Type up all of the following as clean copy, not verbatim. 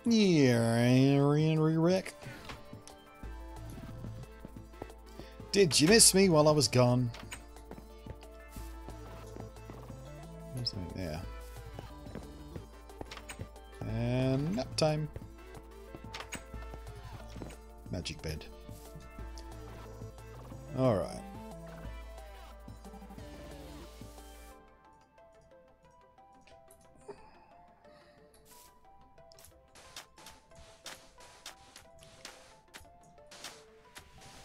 Yeah, Rick. Did you miss me while I was gone? Yeah. And nap time. Magic bed. Alright.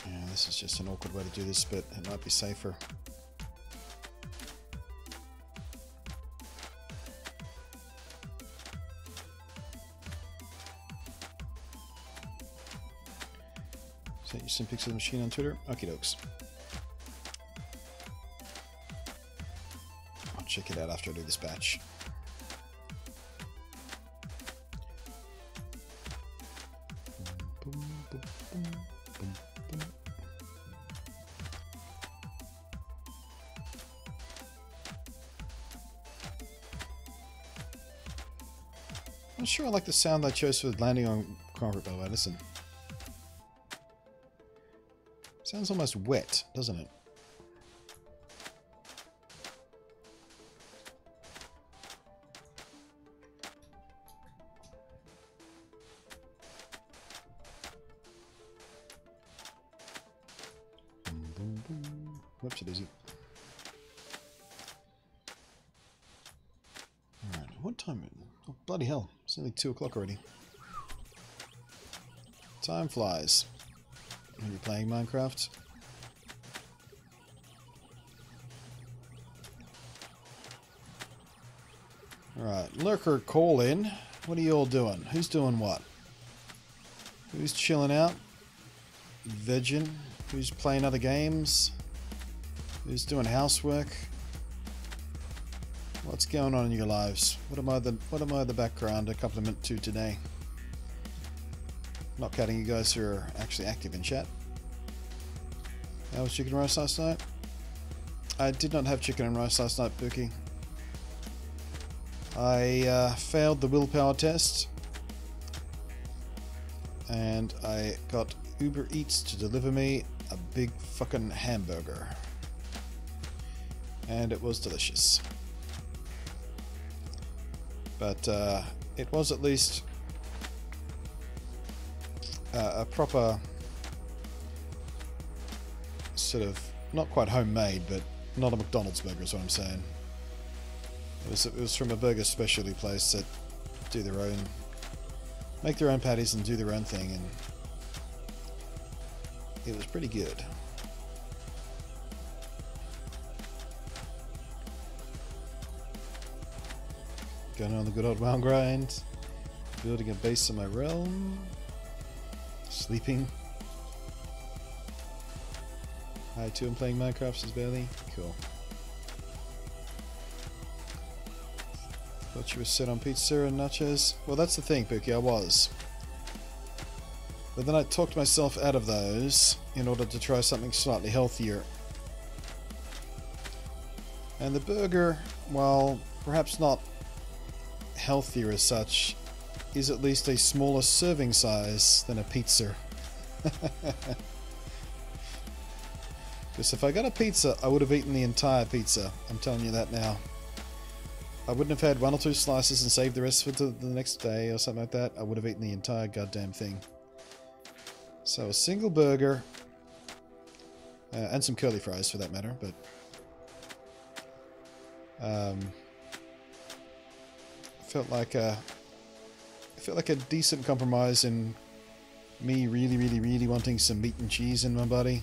Yeah, this is just an awkward way to do this, but it might be safer. Sent you some pics of the machine on Twitter. Okie dokes. I'll check it out after I do this batch. I'm not sure I like the sound I chose for landing on concrete, by the way. Listen. Sounds almost wet, doesn't it? Whoops, it isn't. Alright, what time is it? Oh, bloody hell. It's nearly 2 o'clock already. Time flies when you're playing Minecraft. Alright, lurker call in. What are you all doing? Who's doing what? Who's chilling out? Vegging? Who's playing other games? Who's doing housework? What's going on in your lives? What am I the background accompaniment to today? Not counting you guys who are actually active in chat. How was chicken and rice last night? I did not have chicken and rice last night, Pookie. I failed the willpower test. And I got Uber Eats to deliver me a big fucking hamburger. And it was delicious. But it was at least a proper sort of, not quite homemade, but not a McDonald's burger is what I'm saying. It was from a burger specialty place that do their own, make their own patties and do their own thing, and it was pretty good. Going on the good old round grind, building a base in my realm, sleeping. Hi, too, I'm playing Minecraft, says Bailey. Cool. Thought you were set on pizza and nachos. Well, that's the thing, Pookie, I was. But then I talked myself out of those in order to try something slightly healthier. And the burger, while perhaps not healthier as such, is at least a smaller serving size than a pizza. Because if I got a pizza, I would have eaten the entire pizza. I'm telling you that now. I wouldn't have had 1 or 2 slices and saved the rest for the next day or something like that. I would have eaten the entire goddamn thing. So a single burger, and some curly fries for that matter, but felt like a decent compromise in me really wanting some meat and cheese in my body,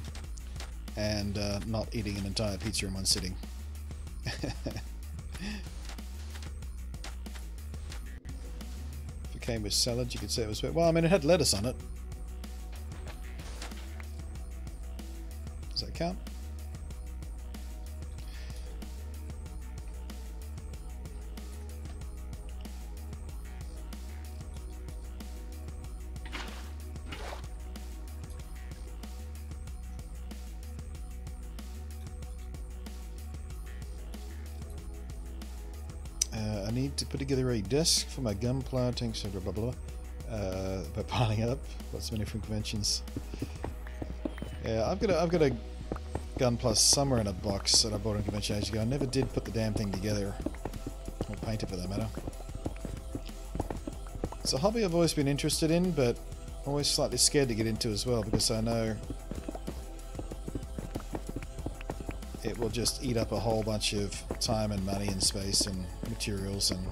and not eating an entire pizza in one sitting. If it came with salad, you could say it was, well, I mean, it had lettuce on it. Does that count? I need to put together a desk for my gun planting, so blah blah blah. by piling up lots of many different conventions. Yeah, I've got a gun plus somewhere in a box that I bought in convention ages ago. I never did put the damn thing together, or paint it for that matter. It's a hobby I've always been interested in, but always slightly scared to get into as well, because I know it will just eat up a whole bunch of time and money and space and materials and...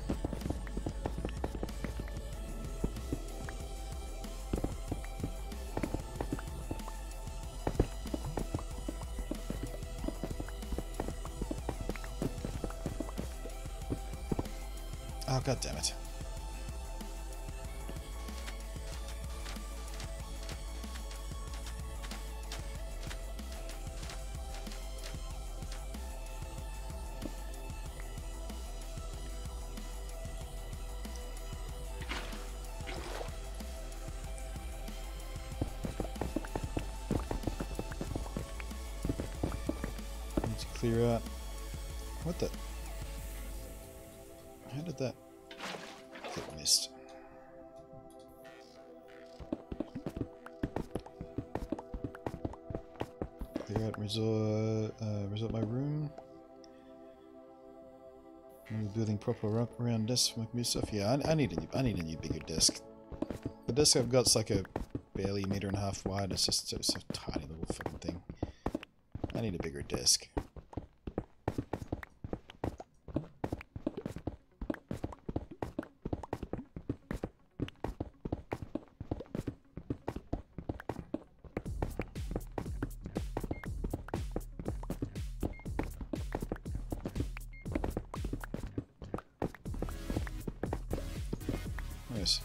Oh, god damn it. Need to clear out. What the? How did that get missed? Clear out, resort my room. Move building proper up around desk for my computer stuff. Yeah, I need a new bigger desk. The desk I've got's like a barely 1.5 meters wide. It's just a tiny little fucking thing. I need a bigger desk. Yes.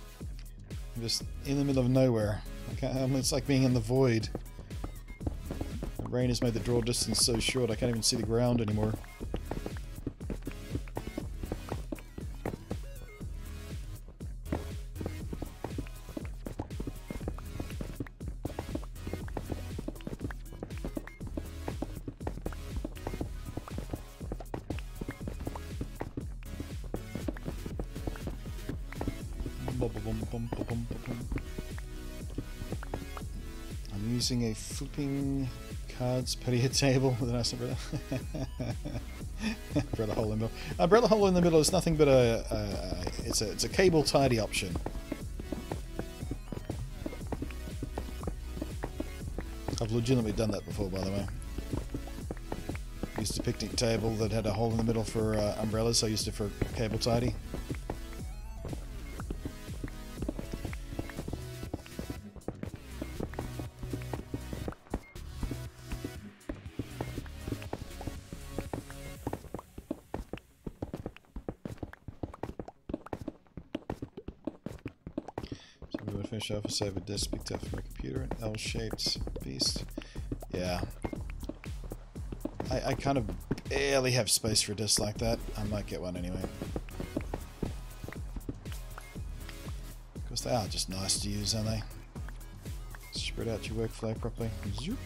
I'm just in the middle of nowhere. It's like being in the void. The rain has made the draw distance so short I can't even see the ground anymore. I'm using a flipping cards patio table with a nice umbrella. Umbrella hole in the middle. Umbrella hole in the middle is nothing but it's a cable tidy option. I've legitimately done that before, by the way. Used a picnic table that had a hole in the middle for umbrellas, so I used it for cable tidy. Finish off a save a disk picked up from my computer, an L-shaped beast. Yeah. I kind of barely have space for a disk like that. I might get one anyway. Because they are just nice to use, aren't they? Spread out your workflow properly. Zoop.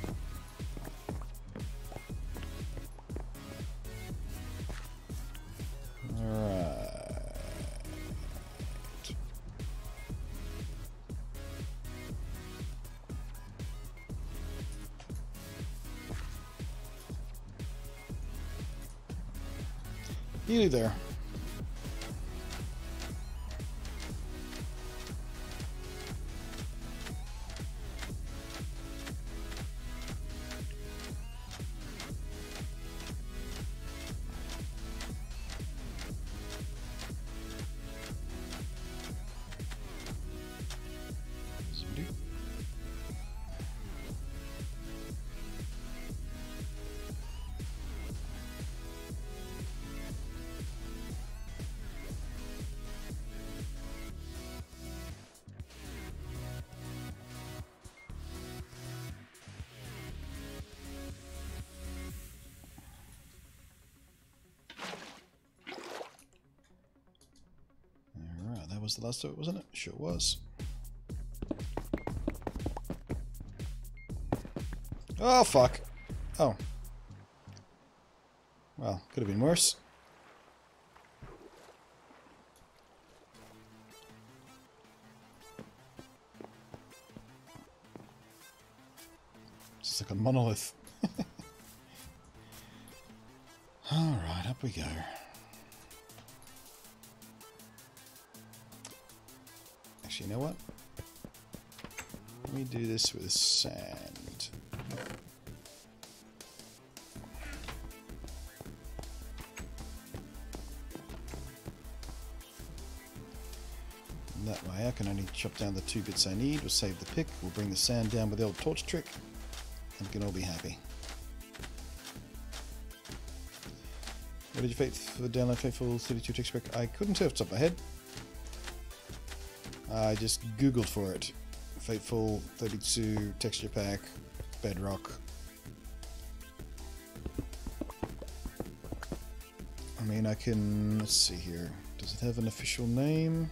You there. That was the last of it, wasn't it? Sure was. Oh, fuck. Oh. Well, could have been worse. Looks like a monolith. Alright, up we go. Actually, you know what? Let me do this with sand. And that way I can only chop down the 2 bits I need. We'll save the pick. We'll bring the sand down with the old torch trick. And we can all be happy. What did you fate for the download Faithful 32 texture pack? I couldn't tell off the top of my head. I just googled for it. Faithful 32 texture pack, Bedrock. I mean, I can, let's see here. Does it have an official name?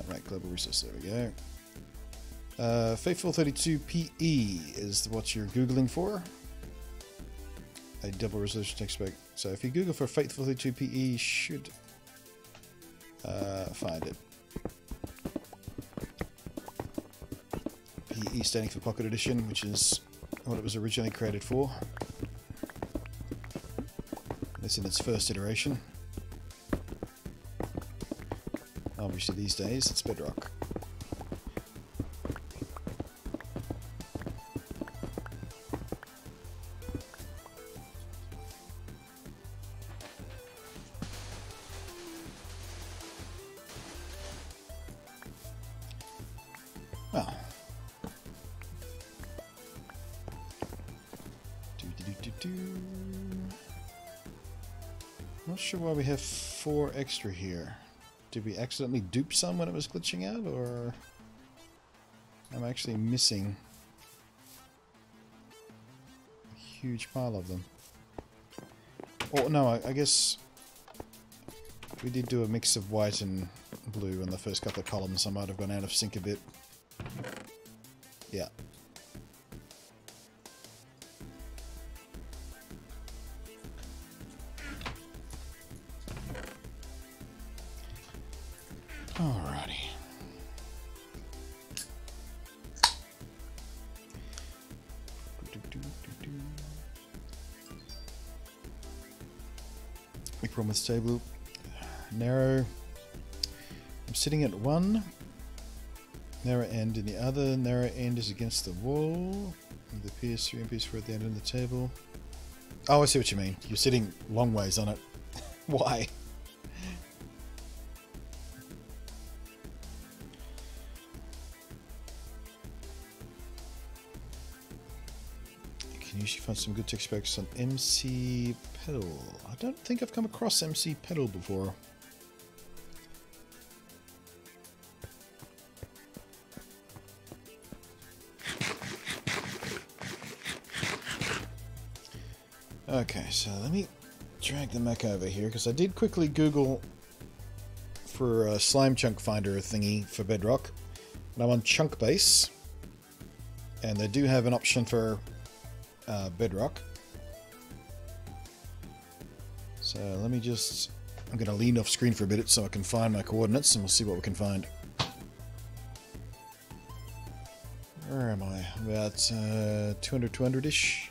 Right, global resource, there we go. Faithful 32 PE is what you're googling for. A double resolution texture pack. So if you Google for Faithful 32 PE, you should find it. PE standing for Pocket Edition, which is what it was originally created for. It's in its first iteration. Obviously these days it's Bedrock. Well, not sure why we have 4 extra here. Did we accidentally dupe some when it was glitching out, or I'm actually missing a huge pile of them? Oh no, I guess we did do a mix of white and blue in the first couple of columns. I might have gone out of sync a bit. Yeah. Alrighty. Big problem with table. Narrow. I'm sitting at 1. Narrow end in the other. Narrow end is against the wall. With the PS3 and PS4 at the end of the table. Oh, I see what you mean. You're sitting long ways on it. Why? You can usually find some good texture packs on MC Pedal. I don't think I've come across MC Pedal before. Okay, so let me drag the mech over here, because I did quickly Google for a slime chunk finder thingy for Bedrock. And I'm on Chunk Base, and they do have an option for Bedrock. So let me just, I'm going to lean off screen for a bit so I can find my coordinates, and we'll see what we can find. Where am I? About 200-ish.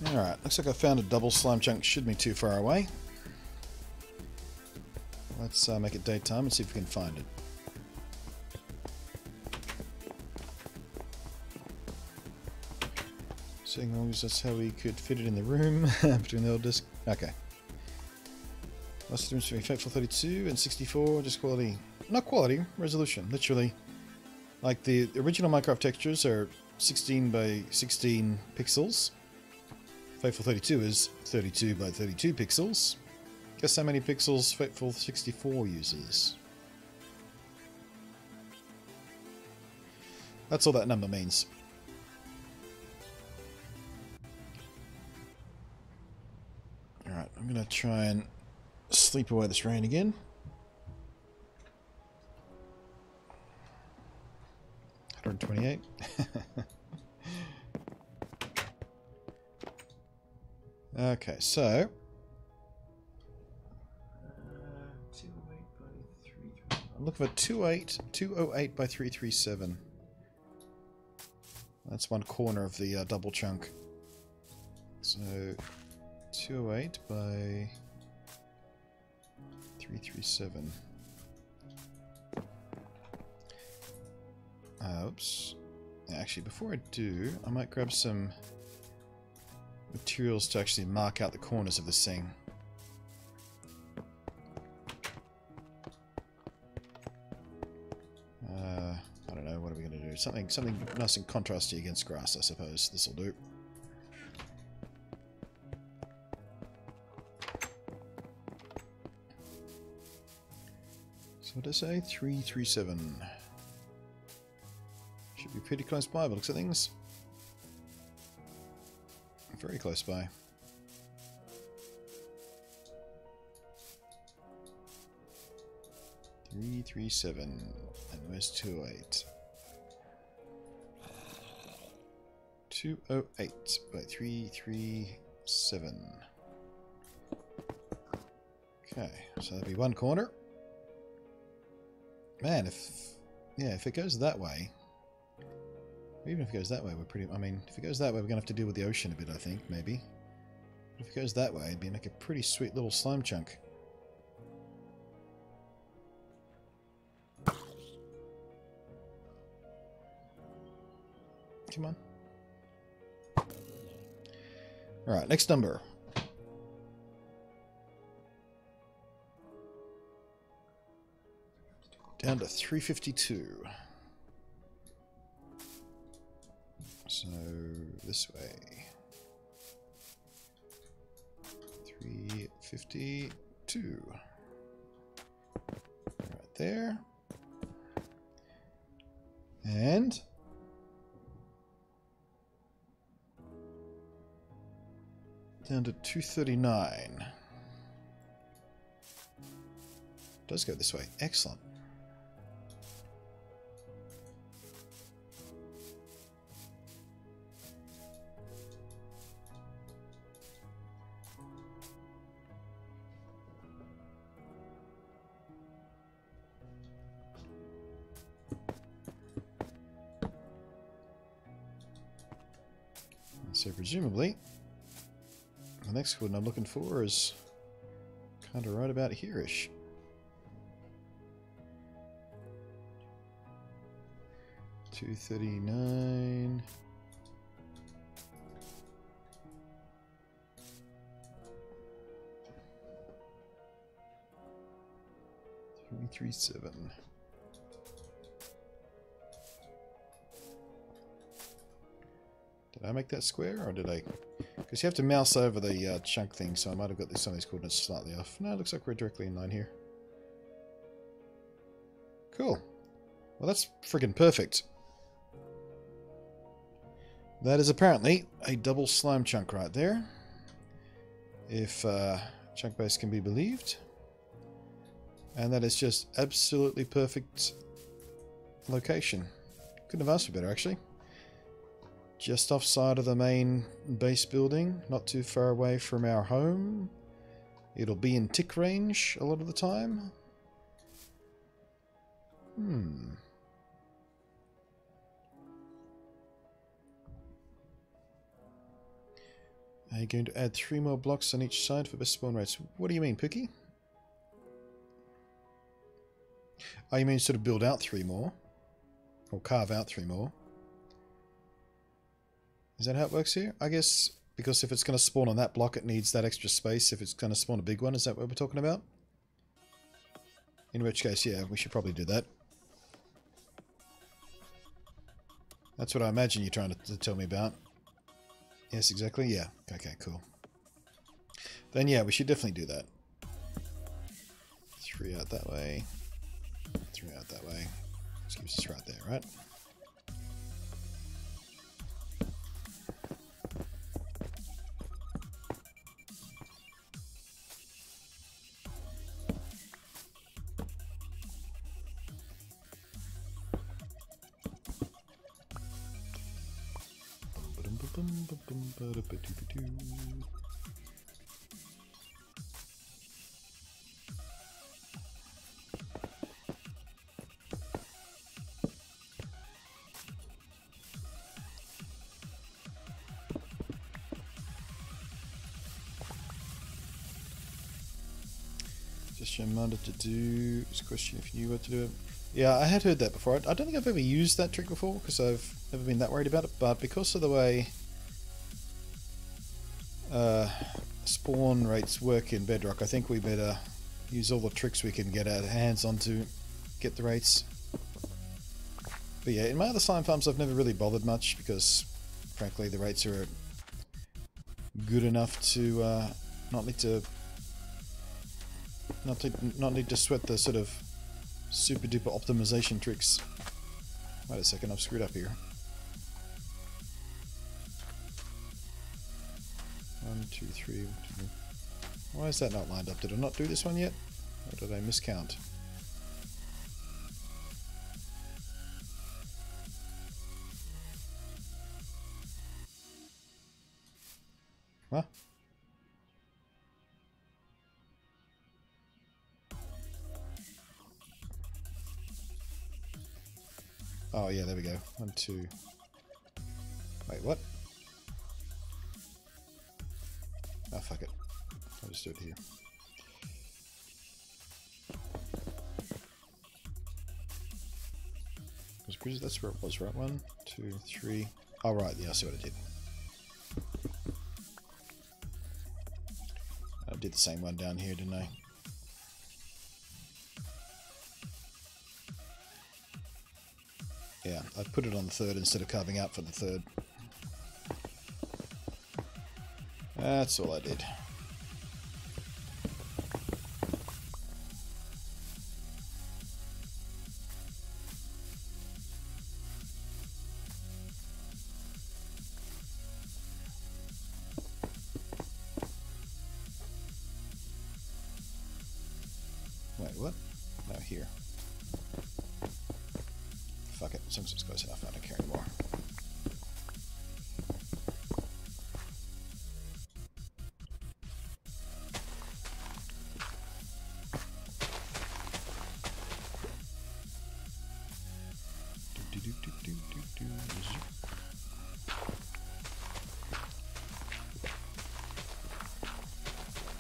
Alright, looks like I found a double slime chunk. Shouldn't be too far away. Let's make it daytime and see if we can find it. Seeing long as that's how we could fit it in the room between the old disc. Okay. What's the difference between Faithful 32 and 64? Just quality. Not quality, resolution, literally. Like the original Minecraft textures are 16 by 16 pixels. Faithful 32 is 32 by 32 pixels. Guess how many pixels Faithful 64 uses? That's all that number means. Alright, I'm going to try and sleep away this rain again. $128. Okay, so... I'm looking for 208 by 337. That's one corner of the double chunk. So 208 by 337. Oops. Actually, before I do, I might grab some materials to actually mark out the corners of this thing. I don't know, what are we going to do? Something nice and contrasty against grass, I suppose. This will do. So what did I say? 337. Should be pretty close by, by looks of things. Very close by. Three, 337. And where's 208? 208 by 337. Okay, so that'll be one corner. Man, if it goes that way, even if it goes that way, we're pretty... I mean, if it goes that way, we're going to have to deal with the ocean a bit, I think, maybe. But if it goes that way, it'd be like a pretty sweet little slime chunk. Come on. Alright, next number. Down to 352. So, this way. 352. Right there. And... down to 239. Does go this way. Excellent. So presumably, the next one I'm looking for is kind of right about here-ish. $239. $337. Did I make that square, or did I... Because you have to mouse over the chunk thing, so I might have got some of these coordinates slightly off. No, it looks like we're directly in line here. Cool. Well, that's friggin' perfect. That is apparently a double slime chunk right there. If chunk base can be believed. And that is just absolutely perfect location. Couldn't have asked for better, actually. Just offside of the main base building, not too far away from our home. It'll be in tick range a lot of the time. Are you going to add 3 more blocks on each side for best spawn rates? What do you mean, Pookie? Oh, you mean sort of build out 3 more? Or carve out 3 more? Is that how it works here? I guess because if it's going to spawn on that block, it needs that extra space if it's going to spawn a big one. Is that what we're talking about? In which case, yeah, we should probably do that. That's what I imagine you're trying to tell me about. Yes, exactly. Yeah. Okay, cool. Then, yeah, we should definitely do that. 3 out that way. 3 out that way. Which keeps us right there, right? Just reminded to do this question if you knew what to do it. Yeah, I had heard that before. I don't think I've ever used that trick before because I've never been that worried about it, but because of the way spawn rates work in Bedrock, I think we better use all the tricks we can get our hands on to get the rates. But yeah, in my other slime farms I've never really bothered much because frankly the rates are good enough to not need to sweat the sort of super duper optimization tricks. Wait a second, I've screwed up here. 1, 2, 3. Why is that not lined up? Did I not do this one yet? Or did I miscount? Huh? Oh yeah, there we go. 1, 2. Wait, what? Oh fuck it. I'll just do it here. That's where it was, right? 1, 2, 3. Oh right, yeah, I see what I did. I did the same one down here, didn't I? Yeah, I put it on the third instead of carving out for the third. That's all I did. Wait, what? No, here. Fuck it, as long as it's close enough, I don't care anymore.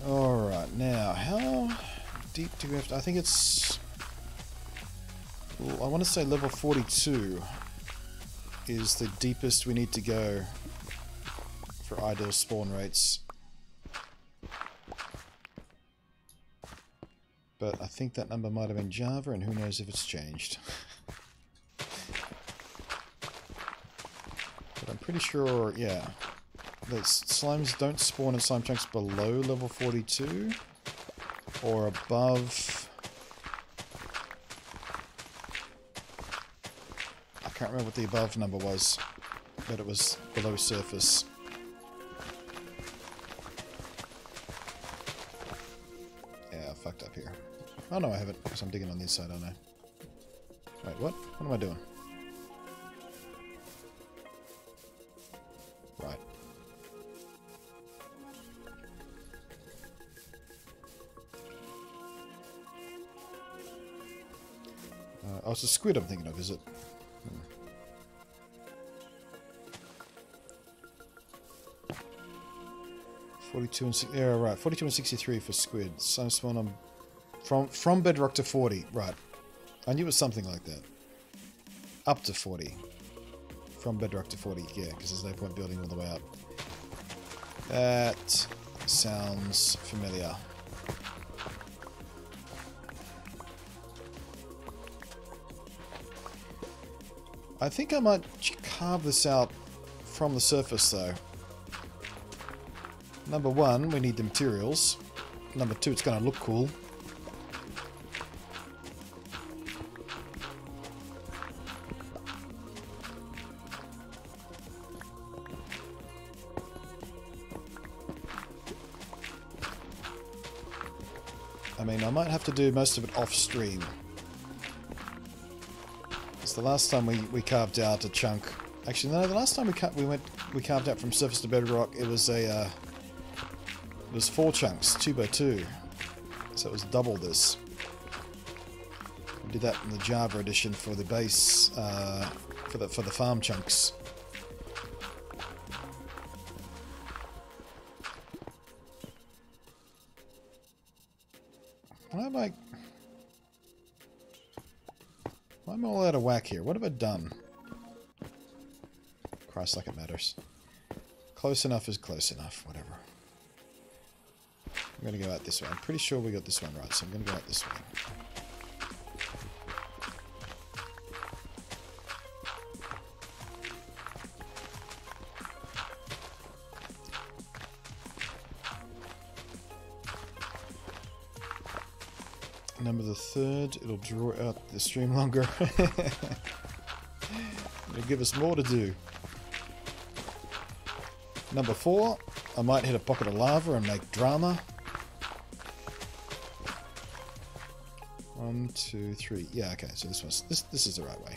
Alright, now, how deep do we have to... I think it's... Well, I want to say level 42 is the deepest we need to go for ideal spawn rates. But I think that number might have been Java, and who knows if it's changed. But I'm pretty sure, yeah, that slimes don't spawn in slime chunks below level 42 or above... I can't remember what the above number was, but it was below surface. Yeah, I fucked up here. Oh no, I haven't, because I'm digging on this side, aren't I? Wait, what? What am I doing? Right. Oh, it's a squid I'm thinking of, is it? 42 and yeah, right. 42 and 63 for squid. So spawn on from bedrock to 40. Right. I knew it was something like that. Up to 40. From bedrock to 40. Yeah, because there's no point building all the way up. That sounds familiar. I think I might carve this out from the surface though. Number one, we need the materials. Number two, it's going to look cool. I mean, I might have to do most of it off stream. It's the last time we carved out a chunk Actually, no. The last time we carved out from surface to bedrock, it was it was 4 chunks, 2 by 2, so it was double this. We did that in the Java edition for the base, for the farm chunks. Why am I all out of whack here? What have I done? Christ, like it matters. Close enough is close enough, whatever. I'm going to go out this way. I'm pretty sure we got this one right, so I'm going to go out this way. Number the 3rd, it'll draw out the stream longer. It'll give us more to do. Number 4, I might hit a pocket of lava and make drama. 1, 2, 3. Yeah, okay, so this is the right way.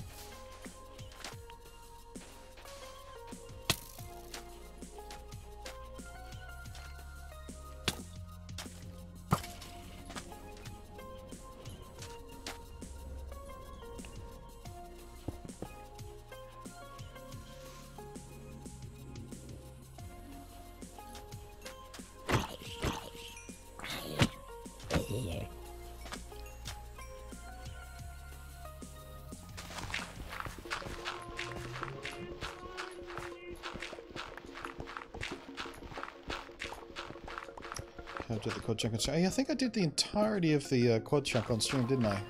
Did the quad chunk on stream? I think I did the entirety of the quad chunk on stream, didn't I?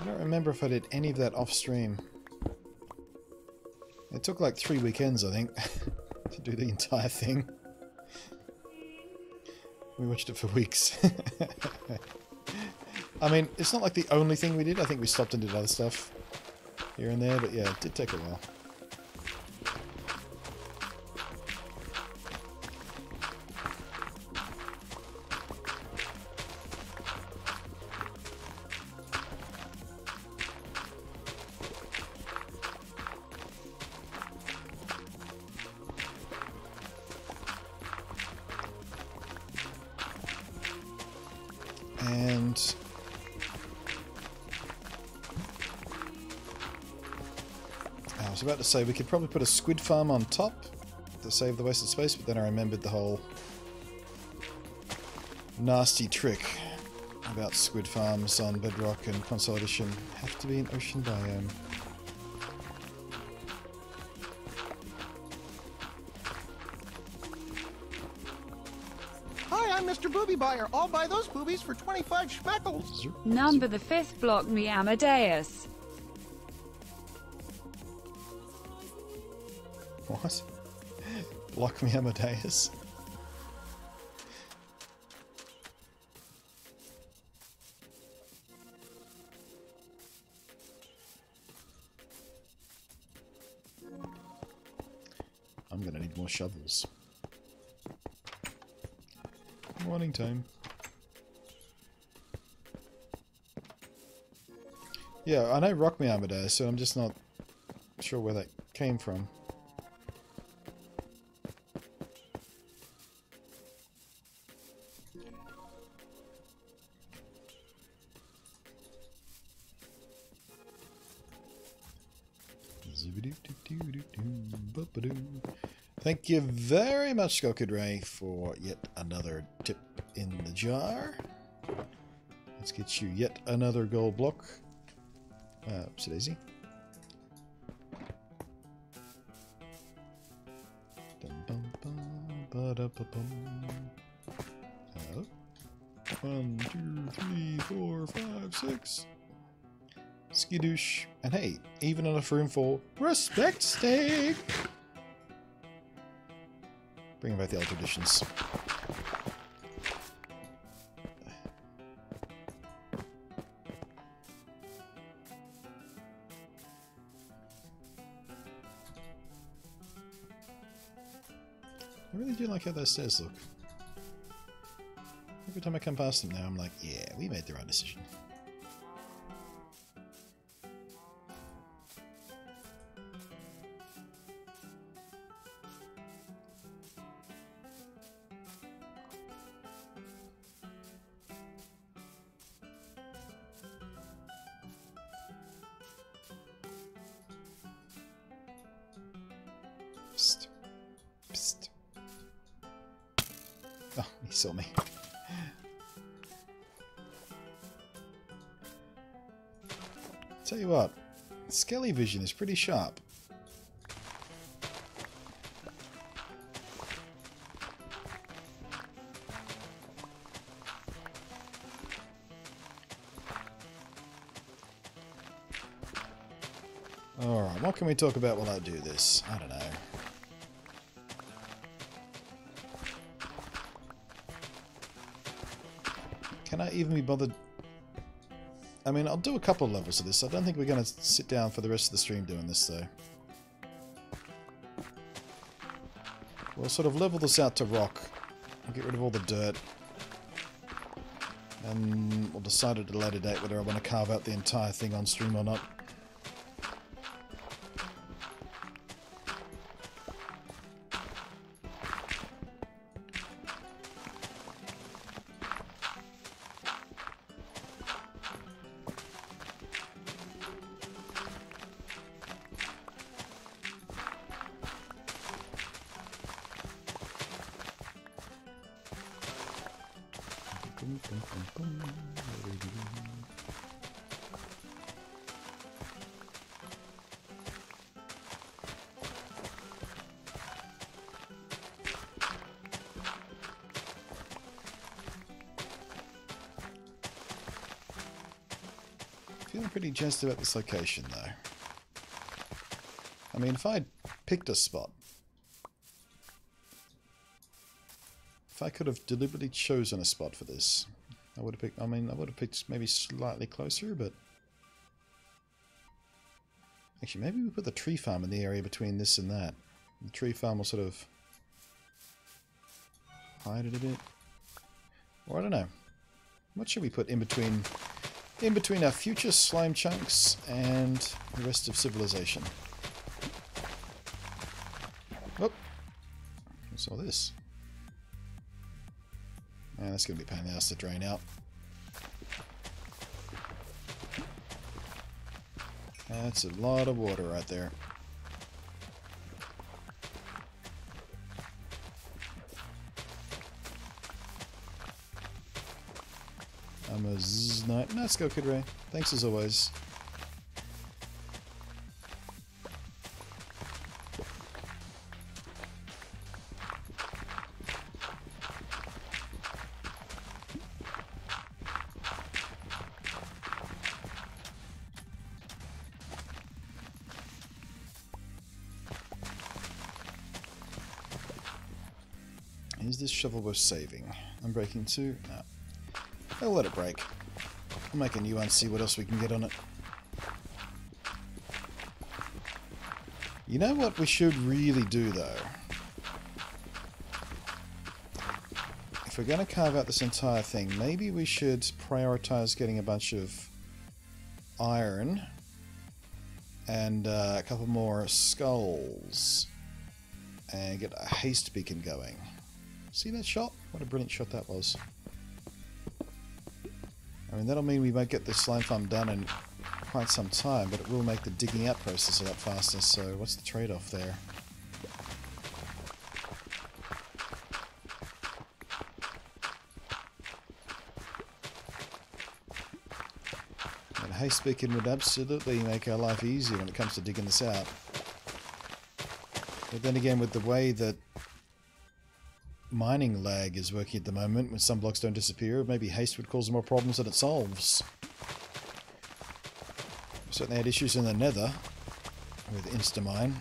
I don't remember if I did any of that off stream. It took like 3 weekends, I think, to do the entire thing. We watched it for weeks. I mean, it's not like the only thing we did. I think we stopped and did other stuff here and there, but yeah, it did take a while. And I was about to say we could probably put a squid farm on top to save the wasted space, but then I remembered the whole nasty trick about squid farms on Bedrock and Console Edition. Have to be an ocean biome. Mr. Booby Buyer. I'll buy those boobies for 25 speckles. Number the 5th, block me Amadeus. What? Block me Amadeus? I'm gonna need more shovels. Morning time. Yeah, I know Rock Me Amadeus, so I'm just not sure where that came from. Thank you very much, Skullkid Ray, for yet another tip in the jar. Let's get you yet another gold block. Oopsie daisy. Oh. 1, 2, 3, 4, 5, 6. Skidoosh. And hey, even enough room for respect steak. Bring back the old traditions. I really do like how those stairs look. Every time I come past them now, I'm like, yeah, we made the right decision. Psst. Psst. Oh, he saw me. Tell you what, Skelly vision is pretty sharp. Alright, what can we talk about while I do this? I don't know. Can I even be bothered? I mean, I'll do a couple of levels of this. I don't think we're going to sit down for the rest of the stream doing this, though. We'll sort of level this out to rock. I'll get rid of all the dirt. And we'll decide at a later date whether I want to carve out the entire thing on stream or not. Feeling pretty jazzed about this location, though. I mean, if I'd picked a spot, if I could have deliberately chosen a spot for this, I would have picked, I mean, I would have picked maybe slightly closer, but actually, maybe we put the tree farm in the area between this and that. The tree farm will sort of hide it a bit. Or I don't know. What should we put in between our future slime chunks and the rest of civilization? Oh, what's all this? Man, that's going to be a pain in the ass to drain out. That's a lot of water right there. I'm a zzz. No, let's go, Kid Ray. Thanks as always. Is this shovel worth saving? I'm breaking too? No. I'll let it break. I'll make a new one, see what else we can get on it. You know what we should really do, though? If we're going to carve out this entire thing, maybe we should prioritize getting a bunch of iron and a couple more skulls and get a haste beacon going. See that shot? What a brilliant shot that was. I mean, that'll mean we won't get this slime farm done in quite some time, but it will make the digging out process a lot faster, so what's the trade-off there? And haste beacon would absolutely make our life easier when it comes to digging this out. But then again, with the way that mining lag is working at the moment, when some blocks don't disappear, maybe haste would cause more problems than it solves. We certainly had issues in the nether with Instamine.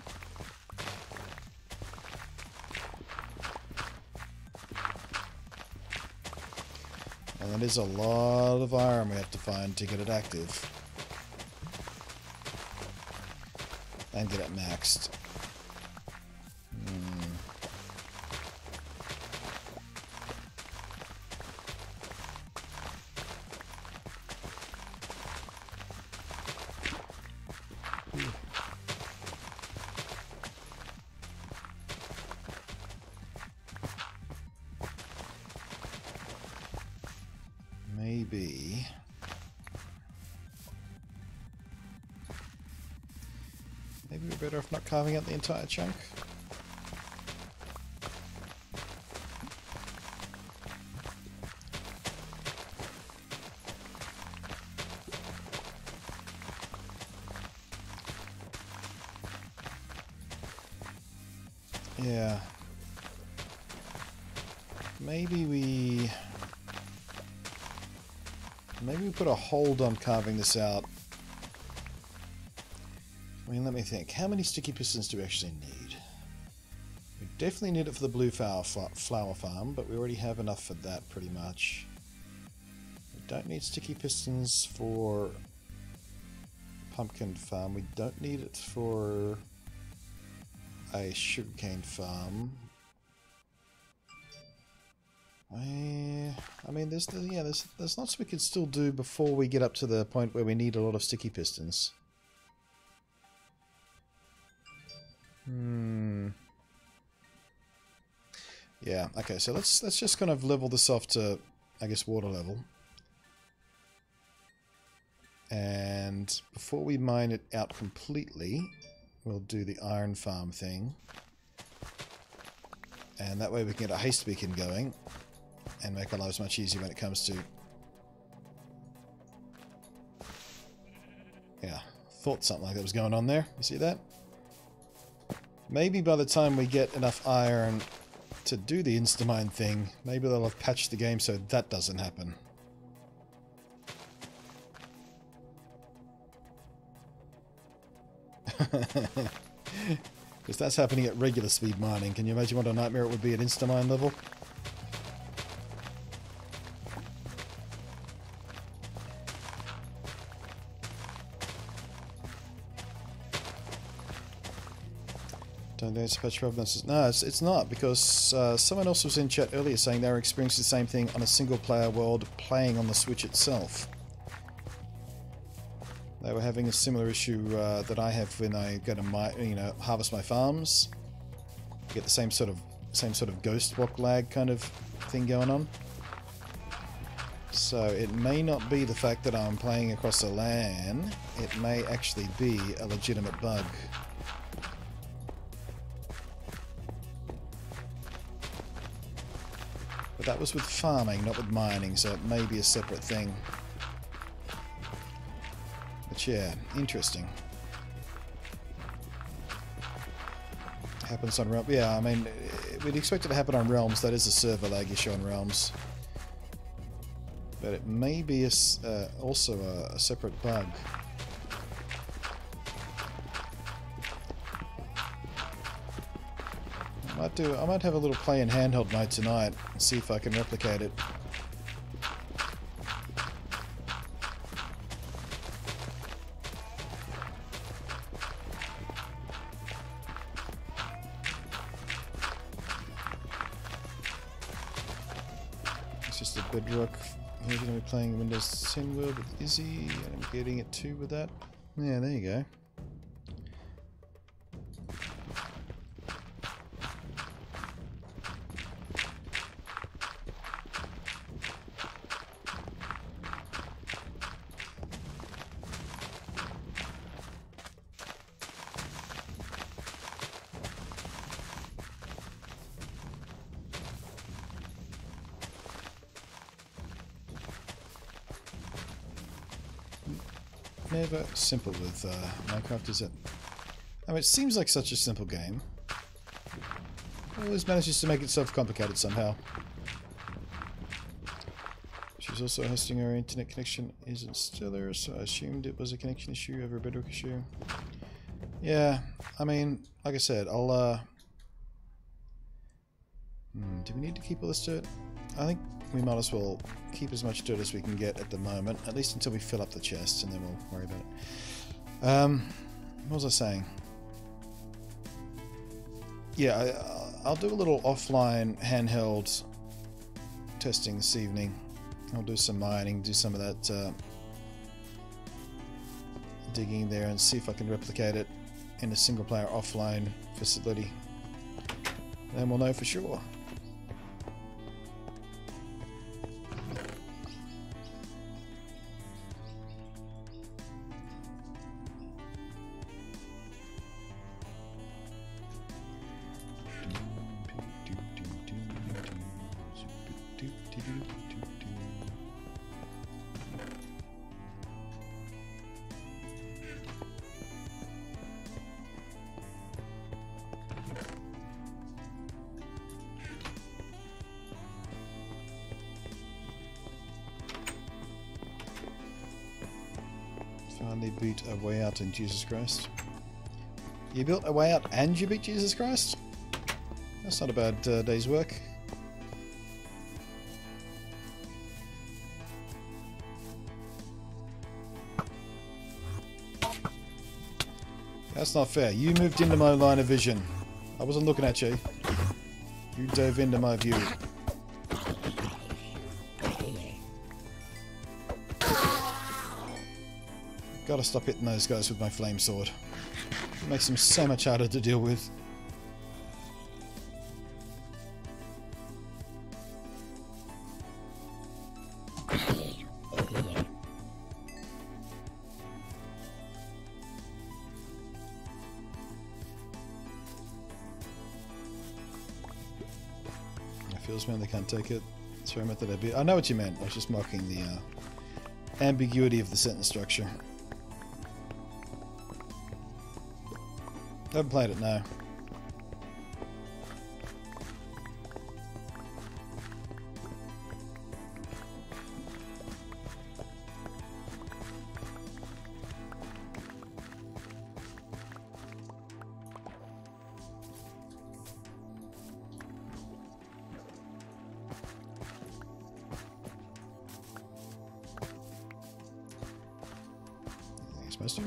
And that is a lot of iron we have to find to get it active. And get it maxed. Maybe we're better off not carving out the entire chunk. Yeah. Maybe we put a hold on carving this out. I mean, let me think. How many sticky pistons do we actually need? We definitely need it for the blue flower farm, but we already have enough for that pretty much. We don't need sticky pistons for pumpkin farm. We don't need it for a sugarcane farm. I mean, there's lots we could still do before we get up to the point where we need a lot of sticky pistons. Yeah. Okay. So let's just kind of level this off to, I guess, water level. And before we mine it out completely, we'll do the iron farm thing. And that way we can get a haste beacon going and make our lives much easier when it comes to... Yeah, thought something like that was going on there. You see that? Maybe by the time we get enough iron to do the Instamine thing, maybe they'll have patched the game so that doesn't happen. Because that's happening at regular speed mining. Can you imagine what a nightmare it would be at Instamine level? Don't think it's a patch problem. No, it's not, because someone else was in chat earlier saying they were experiencing the same thing on a single player world playing on the Switch itself. They were having a similar issue that I have when I go to harvest my farms. You get the same sort of ghost block lag kind of thing going on. So it may not be the fact that I'm playing across a LAN. It may actually be a legitimate bug. But that was with farming, not with mining, so it may be a separate thing. But yeah, interesting. Happens on Realms. Yeah, I mean, we'd expect it to happen on Realms. That is a server lag issue on Realms. But it may be also a separate bug. I might have a little play in handheld mode tonight and see if I can replicate it. It's just a Bedrock. Here's going to be playing Windows 10 World with Izzy, and I'm getting it too with that. Yeah, there you go. Never simple with Minecraft, is it? I mean, it seems like such a simple game. It always manages to make itself complicated somehow. She's also hosting her internet connection isn't stellar, so I assumed it was a connection issue over a Bedrock issue. Yeah, I mean, like I said, I'll do we need to keep all this dirt? I think we might as well keep as much dirt as we can get at the moment, at least until we fill up the chest, and then we'll worry about it. What was I saying? Yeah, I'll do a little offline handheld testing this evening. I'll do some mining, do some of that digging there, and see if I can replicate it in a single player offline facility. Then we'll know for sure. Finally beat a way out in Jesus Christ. You built a way out and you beat Jesus Christ? That's not a bad day's work. That's not fair. You moved into my line of vision. I wasn't looking at you. You dove into my view. Gotta stop hitting those guys with my flame sword. It makes them so much harder to deal with. Man, they can't take it. Sorry, I meant that I know what you meant. I was just mocking the ambiguity of the sentence structure. I haven't played it, no. Supposed to.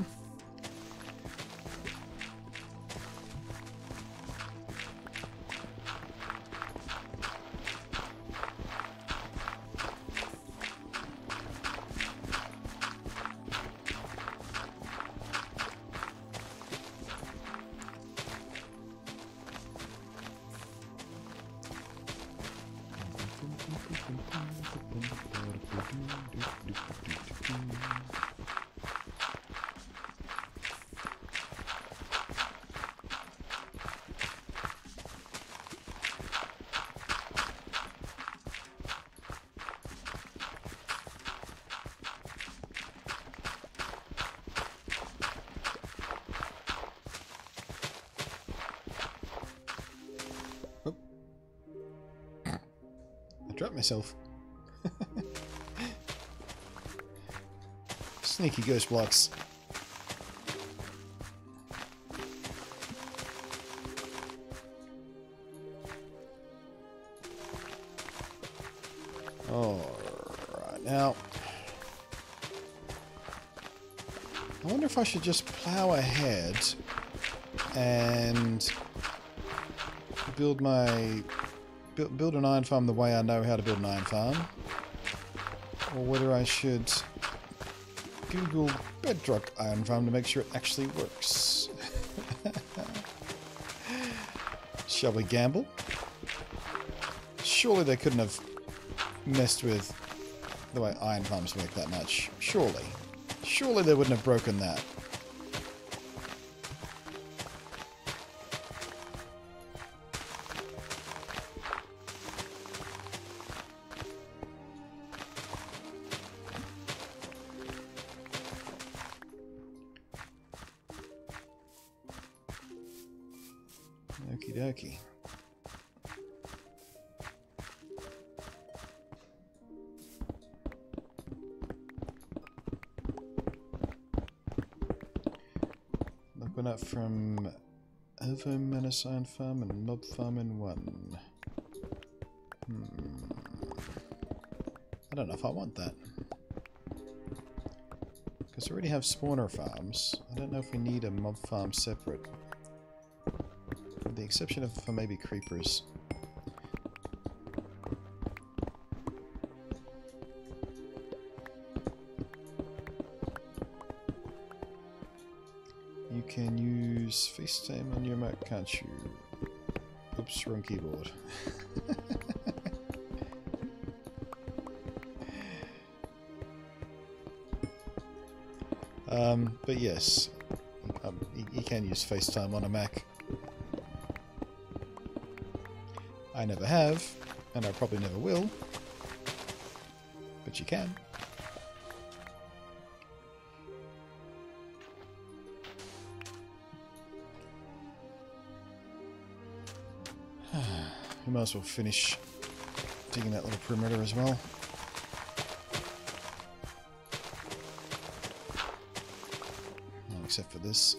Dropped myself. Sneaky ghost blocks. Alright, now I wonder if I should just plow ahead and build an iron farm the way I know how to build an iron farm, or whether I should Google Bedrock iron farm to make sure it actually works. Shall we gamble? Surely they couldn't have messed with the way iron farms work that much. Surely. Surely they wouldn't have broken that. Okie dokie. Looking up from Over Menacine Farm and Mob Farm in one. I don't know if I want that. Because I already have spawner farms. I don't know if we need a mob farm separate. With the exception of for maybe creepers. You can use FaceTime on your Mac, can't you? Oops, wrong keyboard. But yes, you can use FaceTime on a Mac. I never have, and I probably never will, but you can. We might as well finish digging that little perimeter as well. except for this.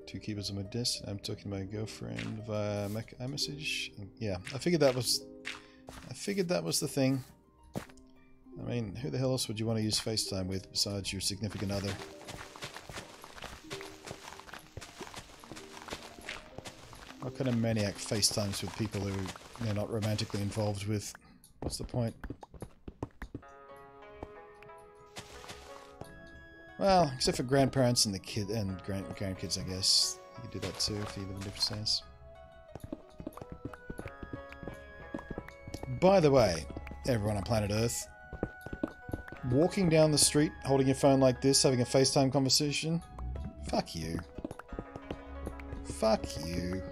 Two keyboards on my desk. I'm talking to my girlfriend via iMessage. Yeah, I figured that was the thing. I mean, who the hell else would you want to use FaceTime with besides your significant other? What kind of maniac FaceTimes with people who they're not romantically involved with? What's the point? Well, except for grandparents and the kid and grandkids, I guess. You could do that too if you live in different states. By the way, everyone on planet Earth, walking down the street, holding your phone like this, having a FaceTime conversation, fuck you. Fuck you.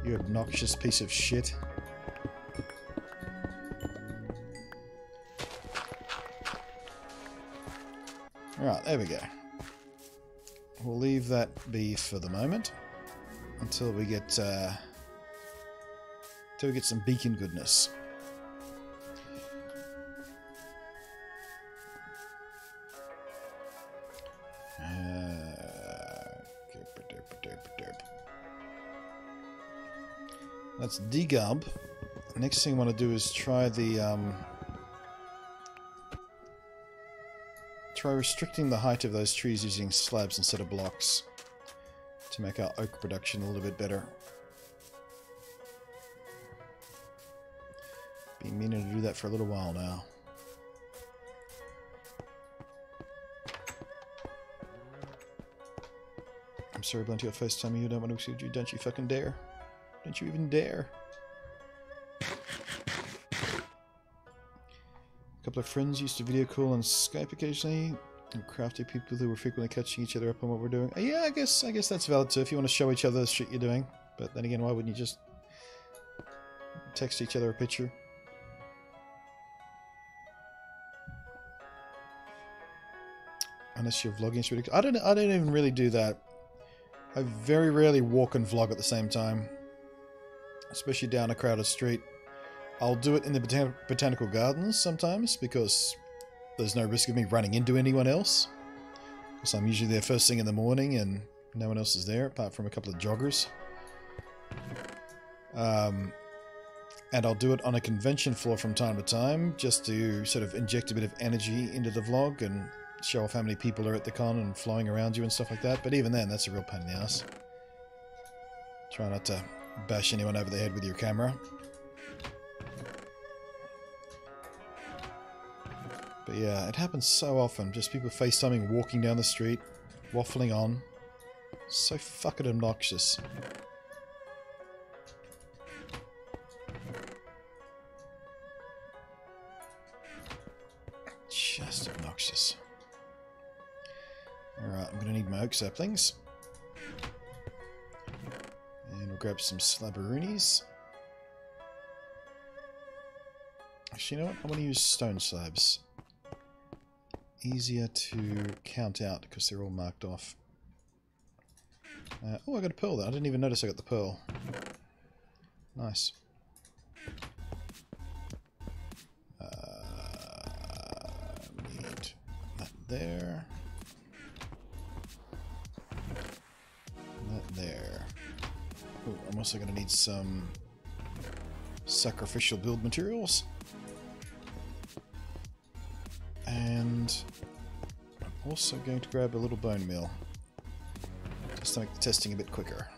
You obnoxious piece of shit. Alright, there we go. We'll leave that be for the moment until we get some beacon goodness. That's degub. Next thing I want to do is try the try restricting the height of those trees using slabs instead of blocks to make our oak production a little bit better. Been meaning to do that for a little while now. I'm sorry, Bluntty, I'll FaceTime you. Don't want to exclude you. Don't you fucking dare. Don't you even dare. A couple of friends used to video call on Skype occasionally. And crafty people who were frequently catching each other up on what we're doing. Yeah, I guess that's valid too if you want to show each other the shit you're doing. But then again, why wouldn't you just text each other a picture? Unless you're vlogging, it's ridiculous. I don't even really do that. I very rarely walk and vlog at the same time. Especially down a crowded street. I'll do it in the botanical gardens sometimes because there's no risk of me running into anyone else. Because I'm usually there first thing in the morning and no one else is there apart from a couple of joggers. And I'll do it on a convention floor from time to time just to sort of inject a bit of energy into the vlog and show off how many people are at the con and flying around you and stuff like that. But even then, that's a real pain in the ass. Try not to bash anyone over the head with your camera. But yeah, it happens so often. Just people FaceTiming, walking down the street, waffling on. So fucking obnoxious. Just obnoxious. Alright, I'm gonna need my oak saplings. And we'll grab some slabberoonies. Actually, you know what? I want to use stone slabs. Easier to count out because they're all marked off. Oh, I got a pearl there. I didn't even notice I got the pearl. Nice. Need that there. That there. Oh, I'm also going to need some sacrificial build materials. And I'm also going to grab a little bone meal. Just to make the testing a bit quicker.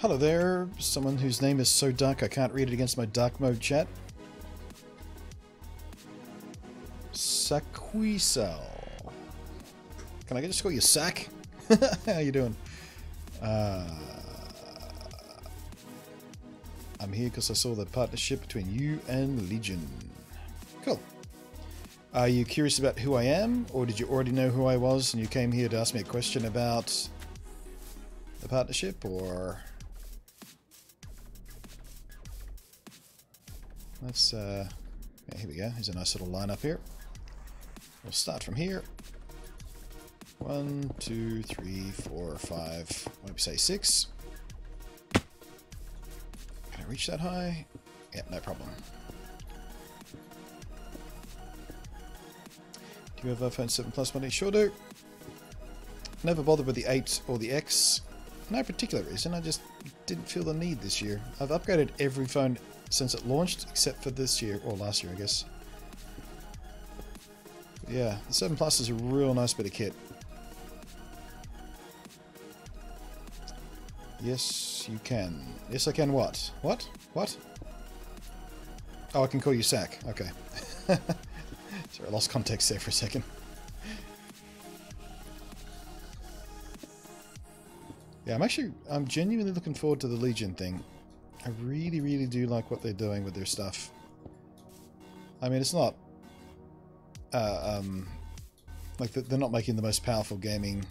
Hello there, someone whose name is so dark I can't read it against my dark mode chat. Saquisal. Can I just call you Sack? How you doing? I'm here because I saw the partnership between you and Legion. Cool. Are you curious about who I am, or did you already know who I was and you came here to ask me a question about the partnership, or Let's, yeah, here we go. Here's a nice little lineup here. We'll start from here. 1, 2, 3, 4, 5, what do we say, 6? Can I reach that high? Yeah, no problem. Do you have iPhone 7 Plus money? Sure do. Never bothered with the 8 or the X. No particular reason, I just didn't feel the need this year. I've upgraded every phone since it launched, except for this year, or last year I guess. But yeah, the 7 Plus is a real nice bit of kit. Yes, you can. Yes, I can what? What? What? Oh, I can call you Sack. Okay. Sorry, I lost context there for a second. Yeah, I'm genuinely looking forward to the Legion thing. I really, really do like what they're doing with their stuff. I mean, it's not... like, they're not making the most powerful gaming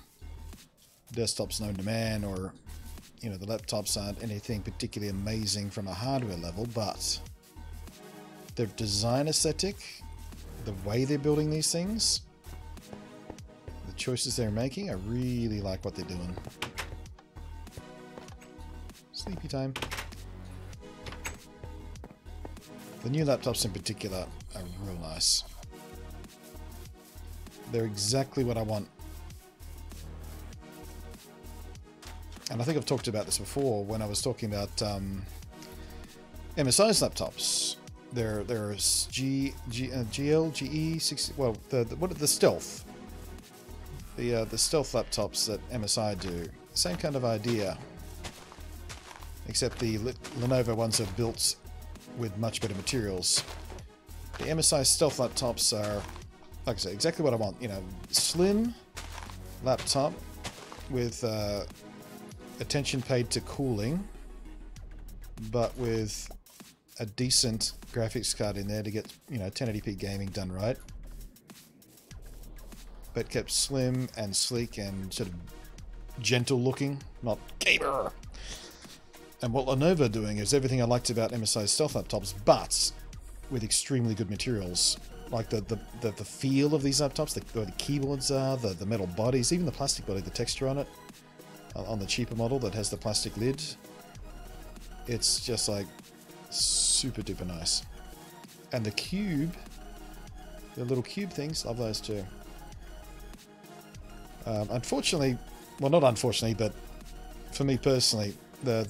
desktops known to man, or, you know, the laptops aren't anything particularly amazing from a hardware level, but their design aesthetic, the way they're building these things, the choices they're making, I really like what they're doing. Sleepy time. The new laptops in particular are real nice. They're exactly what I want. And I think I've talked about this before when I was talking about MSI's laptops. There's GL, GE, 60, well, the Stealth. The Stealth laptops that MSI do. Same kind of idea. Except the Lenovo ones are built with much better materials. The MSI Stealth laptops are, like I said, exactly what I want. You know, slim laptop with attention paid to cooling, but with a decent graphics card in there to get, you know, 1080p gaming done right. But kept slim and sleek and sort of gentle looking, not gamer. And what Lenovo are doing is everything I liked about MSI's Stealth laptops, but with extremely good materials. Like the feel of these laptops, the keyboards are, the metal bodies, even the plastic body, the texture on it, on the cheaper model that has the plastic lid. It's just like super duper nice. And the cube, the little cube things, love those too. Unfortunately, well, not unfortunately, but for me personally, the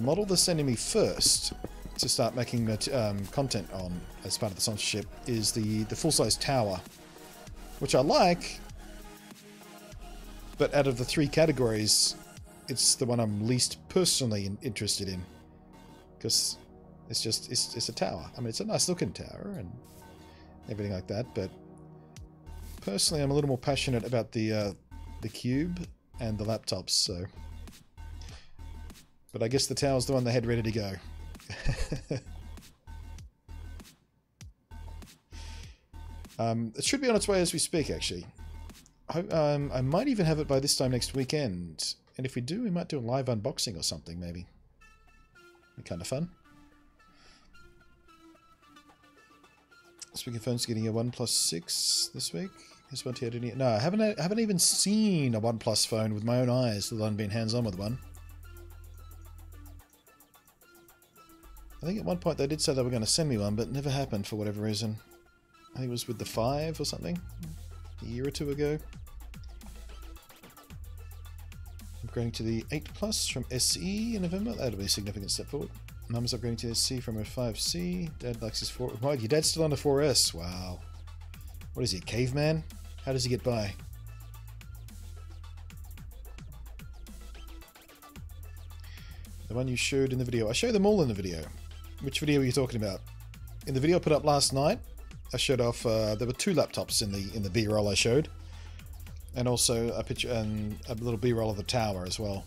model they're sending me first to start making content on as part of the sponsorship is the full-size tower, which I like, but out of the 3 categories, it's the one I'm least personally interested in, because it's a tower. I mean, it's a nice looking tower and everything like that, but personally I'm a little more passionate about the cube and the laptops, so. But I guess the tower's the one they had ready to go. It should be on its way as we speak, actually. I might even have it by this time next weekend. And if we do, we might do a live unboxing or something, maybe. Be kind of fun. Speaking of phones, getting a OnePlus 6 this week. Has one had any? No, I haven't even seen a OnePlus phone with my own eyes, let alone been hands-on with one. I think at one point they did say they were going to send me one, but it never happened for whatever reason. I think it was with the 5 or something, a year or 2 ago. Upgrading to the 8 Plus from SE in November. That'll be a significant step forward. Mum's upgrading to SC from her 5C. Dad likes his 4. Right, your dad's still on the 4S. Wow. What is he, a caveman? How does he get by? The one you showed in the video. I show them all in the video. Which video are you talking about? In the video I put up last night, I showed off, there were 2 laptops in the B-roll I showed. And also a picture and a little B-roll of the tower as well.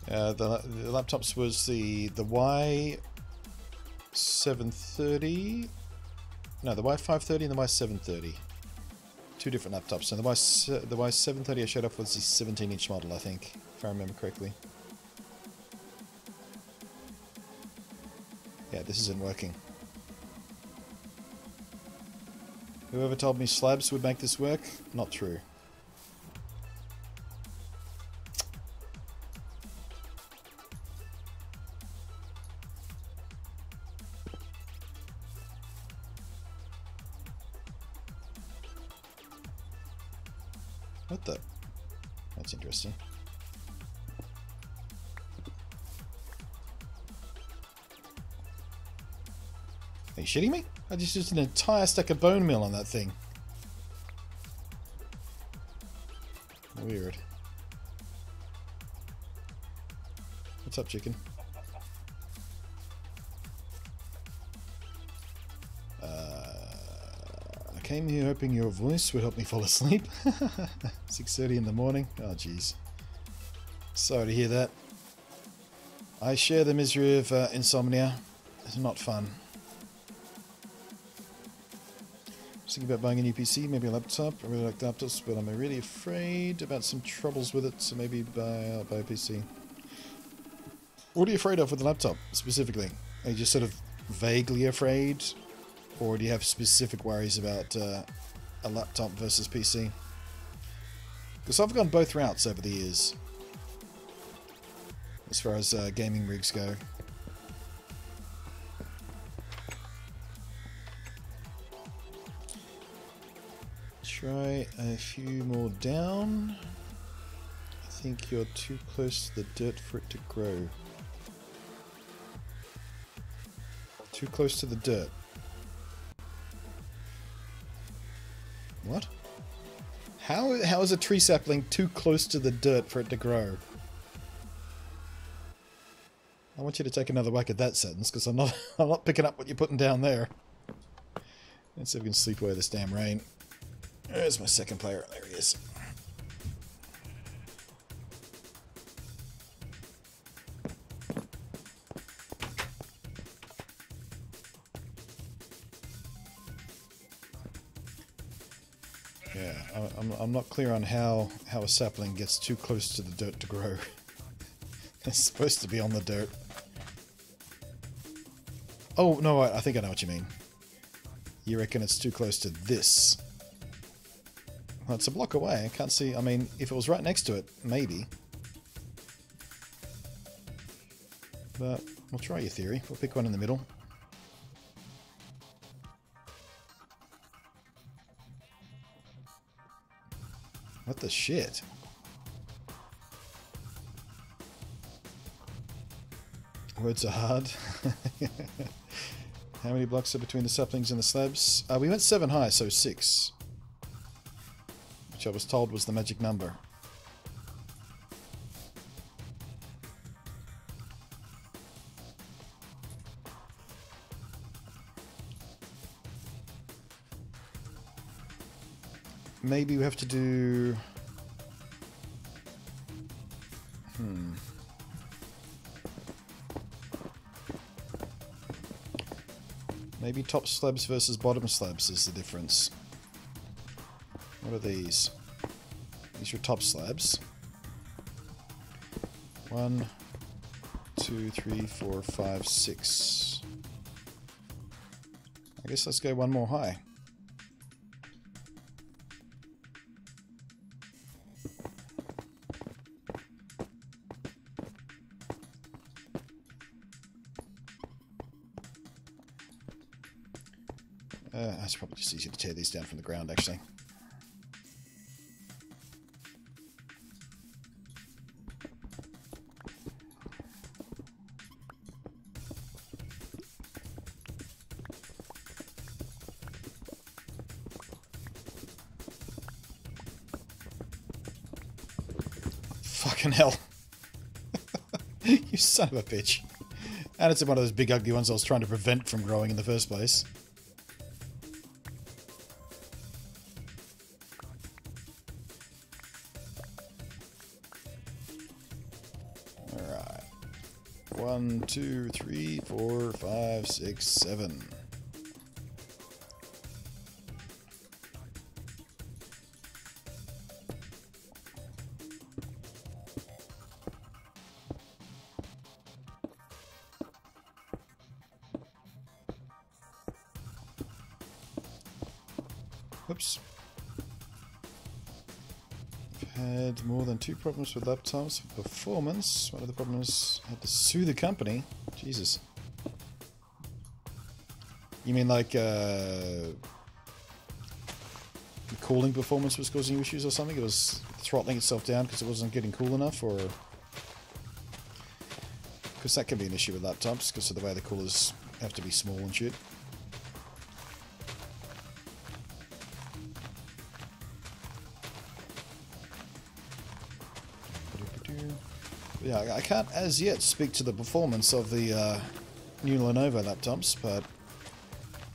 The laptops was the Y730, no, the Y530 and the Y730. 2 different laptops. And the Y730 I showed off was the 17-inch model, I think, if I remember correctly. Yeah, this isn't working. Whoever told me slabs would make this work? Not true. What the? That's interesting. Are you shitting me? I just used an entire stack of bone meal on that thing. Weird. What's up, chicken? I came here hoping your voice would help me fall asleep. 6:30 in the morning. Oh, jeez. Sorry to hear that. I share the misery of insomnia. It's not fun. Just thinking about buying a new PC, maybe a laptop. I really like laptops, but I'm really afraid about some troubles with it, so maybe buy a PC. What are you afraid of with the laptop, specifically? Are you just sort of vaguely afraid? Or do you have specific worries about a laptop versus PC? Because I've gone both routes over the years, as far as gaming rigs go. Try a few more down. I think you're too close to the dirt for it to grow. Too close to the dirt. What? How is a tree sapling too close to the dirt for it to grow? I want you to take another whack at that sentence, because I'm not picking up what you're putting down there. Let's see if we can sleep away this damn rain. There's my second player. There he is. Yeah, I'm not clear on how a sapling gets too close to the dirt to grow. It's supposed to be on the dirt. Oh, no, I think I know what you mean. You reckon it's too close to this. Well, it's a block away. I can't see. I mean, if it was right next to it, maybe. But we'll try your theory. We'll pick one in the middle. What the shit? Words are hard. How many blocks are between the saplings and the slabs? We went 7 high, so 6. Which I was told was the magic number. Maybe we have to do... Maybe top slabs versus bottom slabs is the difference. What are these? These are top slabs. 1, 2, 3, 4, 5, 6. I guess let's go one more high. It's probably just easier to tear these down from the ground, actually. Fucking hell. You son of a bitch. And it's one of those big ugly ones I was trying to prevent from growing in the first place. Alright. 1, 2, 3, 4, 5, 6, 7. Whoops. I've had more than 2 problems with laptops for performance. One of the problems I had to sue the company. Jesus. You mean like the cooling performance was causing issues or something? It was throttling itself down because it wasn't getting cool enough, or because that can be an issue with laptops because of the way the coolers have to be small and shit. Yeah, I can't as yet speak to the performance of the new Lenovo laptops, but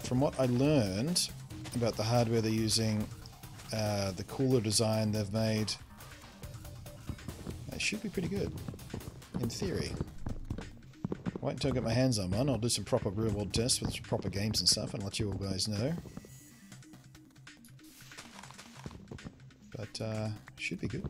from what I learned about the hardware they're using, the cooler design they've made, it should be pretty good, in theory. Wait until I get my hands on one. I'll do some proper real-world tests with proper games and stuff and let you all guys know. But, should be good.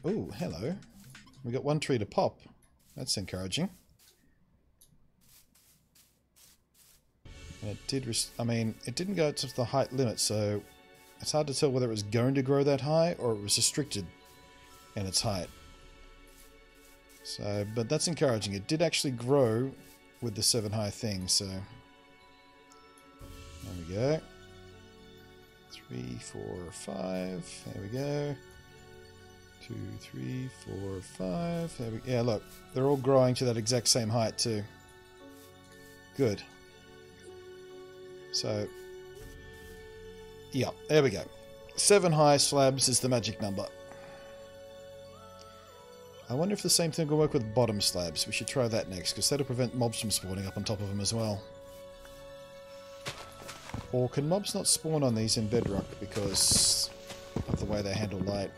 Oh, hello. We got 1 tree to pop. That's encouraging. And it did, I mean, it didn't go to the height limit, so it's hard to tell whether it was going to grow that high or it was restricted in its height. So, but that's encouraging. It did actually grow with the 7 high thing, so there we go. 3, 4, 5. There we go. 2, 3, 4, 5. There we, yeah, look, they're all growing to that exact same height too. Good. So, yeah, there we go. 7 high slabs is the magic number. I wonder if the same thing will work with bottom slabs. We should try that next, because that'll prevent mobs from spawning up on top of them as well. Or can mobs not spawn on these in Bedrock because of the way they handle light?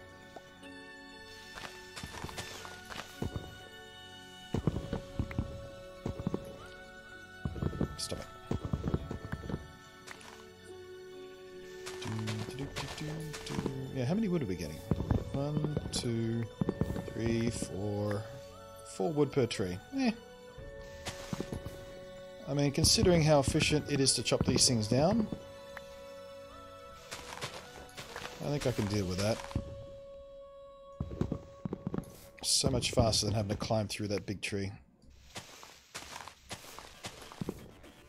Stop it. Yeah, how many wood are we getting? 1, 2, 3, 4... 4 wood per tree. Eh. I mean, considering how efficient it is to chop these things down, I think I can deal with that. So much faster than having to climb through that big tree.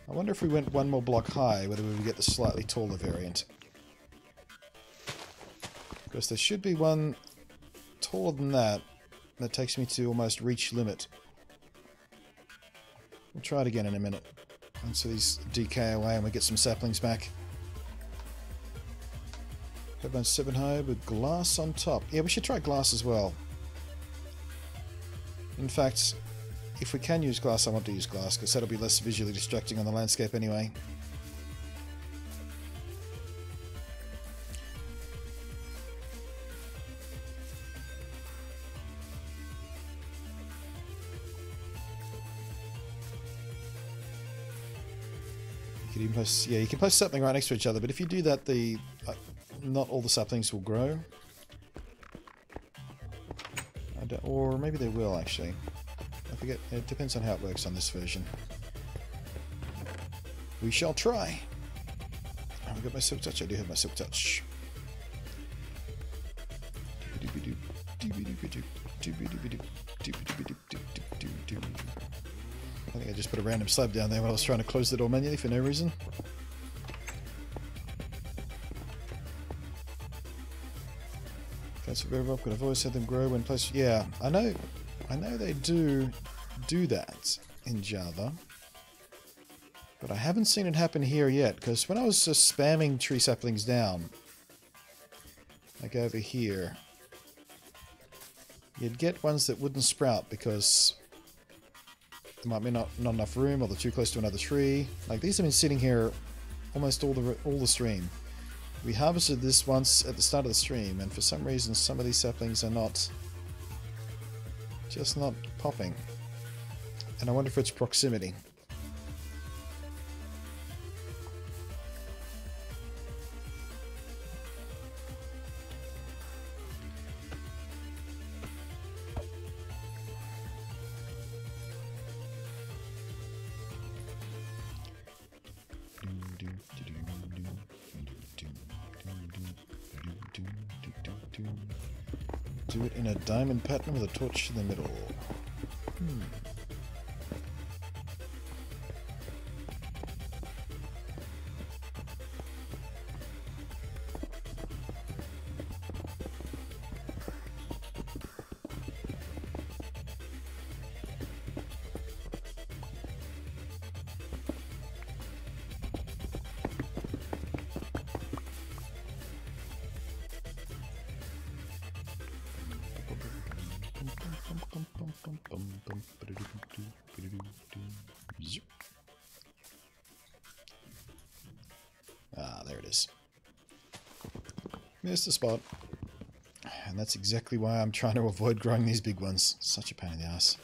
I wonder if we went 1 more block high, whether we would get the slightly taller variant. Because there should be one taller than that. That takes me to almost reach limit. We'll try it again in a minute. Once these decay away and we get some saplings back. Have about 7 high with glass on top. Yeah, we should try glass as well. In fact, if we can use glass, I want to use glass, because that'll be less visually distracting on the landscape anyway. You can even place, yeah, you can place something right next to each other, but if you do that, the not all the saplings will grow. Or maybe they will, actually. I forget. It depends on how it works on this version. We shall try. Have I got my silk touch? I do have my silk touch. I think I just put a random slab down there when I was trying to close the door manually for no reason. That's very well, but I've always had them grow when placed. Yeah, I know they do that in Java, but I haven't seen it happen here yet. Because when I was just spamming tree saplings down, like over here, you'd get ones that wouldn't sprout because there might be not enough room, or they're too close to another tree. Like these have been sitting here almost all the stream. We harvested this once at the start of the stream, and for some reason some of these saplings are just not popping. And I wonder if it's proximity. Do it in a diamond pattern with a torch in the middle. Ah, there it is. Missed the spot. And that's exactly why I'm trying to avoid growing these big ones. Such a pain in the ass.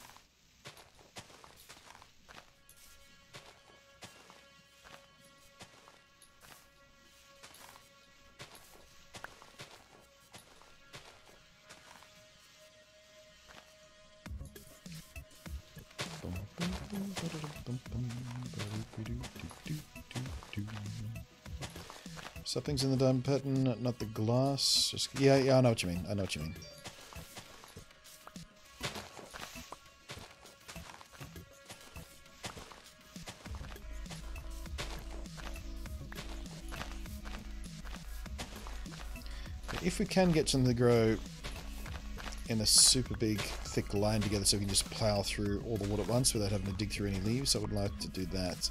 Something's in the diamond pattern, not the glass. Just, yeah, I know what you mean. I know what you mean. If we can get something to grow in a super big, thick line together so we can just plow through all the wood at once without having to dig through any leaves, I would like to do that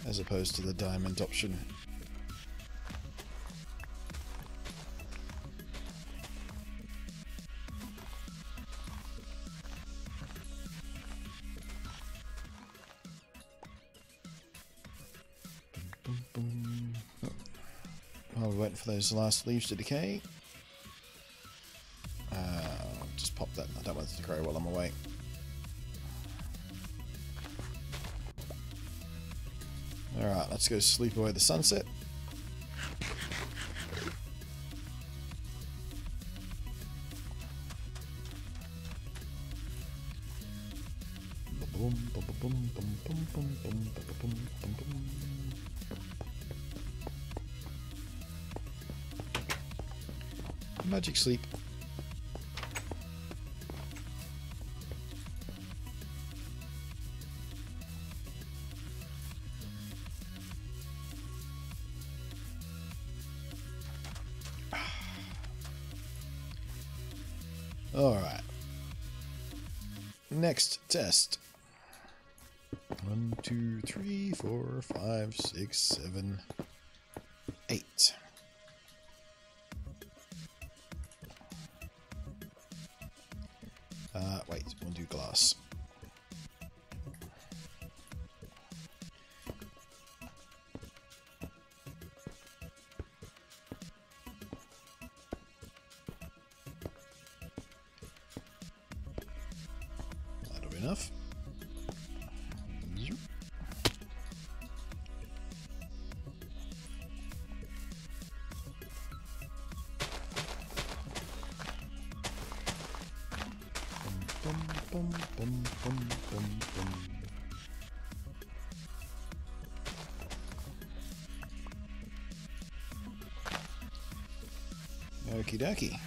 as opposed to the diamond option. While we're waiting for those last leaves to decay, just pop that. I don't want it to grow while I'm away. Alright, let's go sleep away the sunset. Magic sleep. All right. Next test. 1, 2, 3, 4, 5, 6, 7, 8. Wait, we'll do glass. That'll be enough. Okie dokie.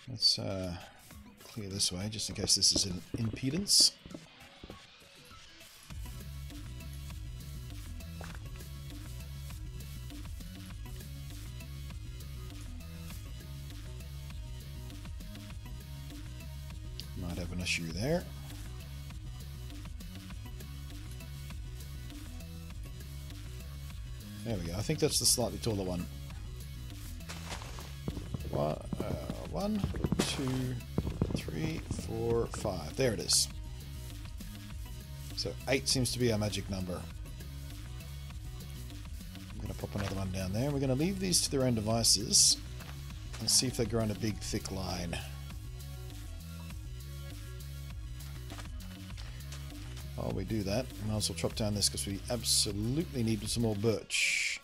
Let's clear this way just in case this is an impedance. Might have an issue there. There we go. I think that's the slightly taller one. 1, 2, 3, 4, 5. There it is. So 8 seems to be our magic number. I'm going to pop another one down there. We're going to leave these to their own devices and see if they grow in a big, thick line. While we do that, I might as well chop down this because we absolutely need some more birch.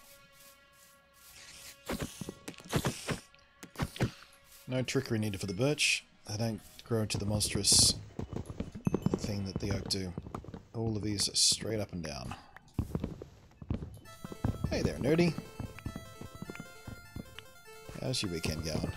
No trickery needed for the birch. They don't grow into the monstrous thing that the oak do. All of these are straight up and down. Hey there, nerdy. How's your weekend going?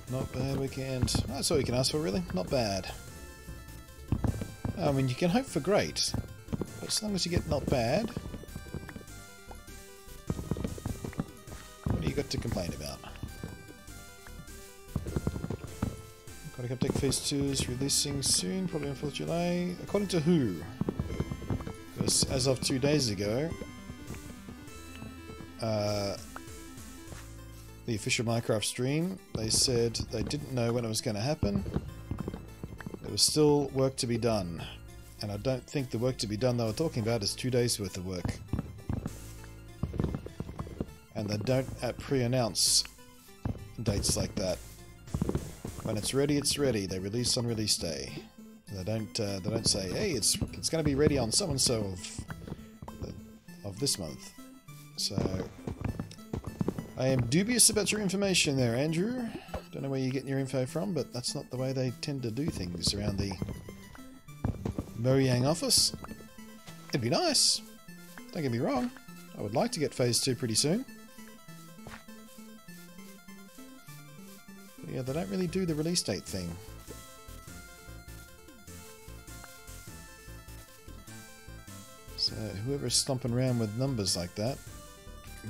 Not bad weekend. That's all you can ask for, really. Not bad. I mean, you can hope for great, but as long as you get not bad, what do you got to complain about? Aquatic Update Phase 2 is releasing soon, probably on 4th of July. According to who? Because as of 2 days ago, the official Minecraft stream, they said they didn't know when it was going to happen. There was still work to be done. And I don't think the work to be done they were talking about is 2 days worth of work. And they don't pre-announce dates like that. When it's ready, it's ready. They release on release day. They don't say, hey, it's going to be ready on so and so of this month. So I am dubious about your information there, Andrew. Don't know where you're getting your info from, but that's not the way they tend to do things around the Mojang office. It'd be nice. Don't get me wrong. I would like to get Phase 2 pretty soon. But yeah, they don't really do the release date thing. So whoever's stomping around with numbers like that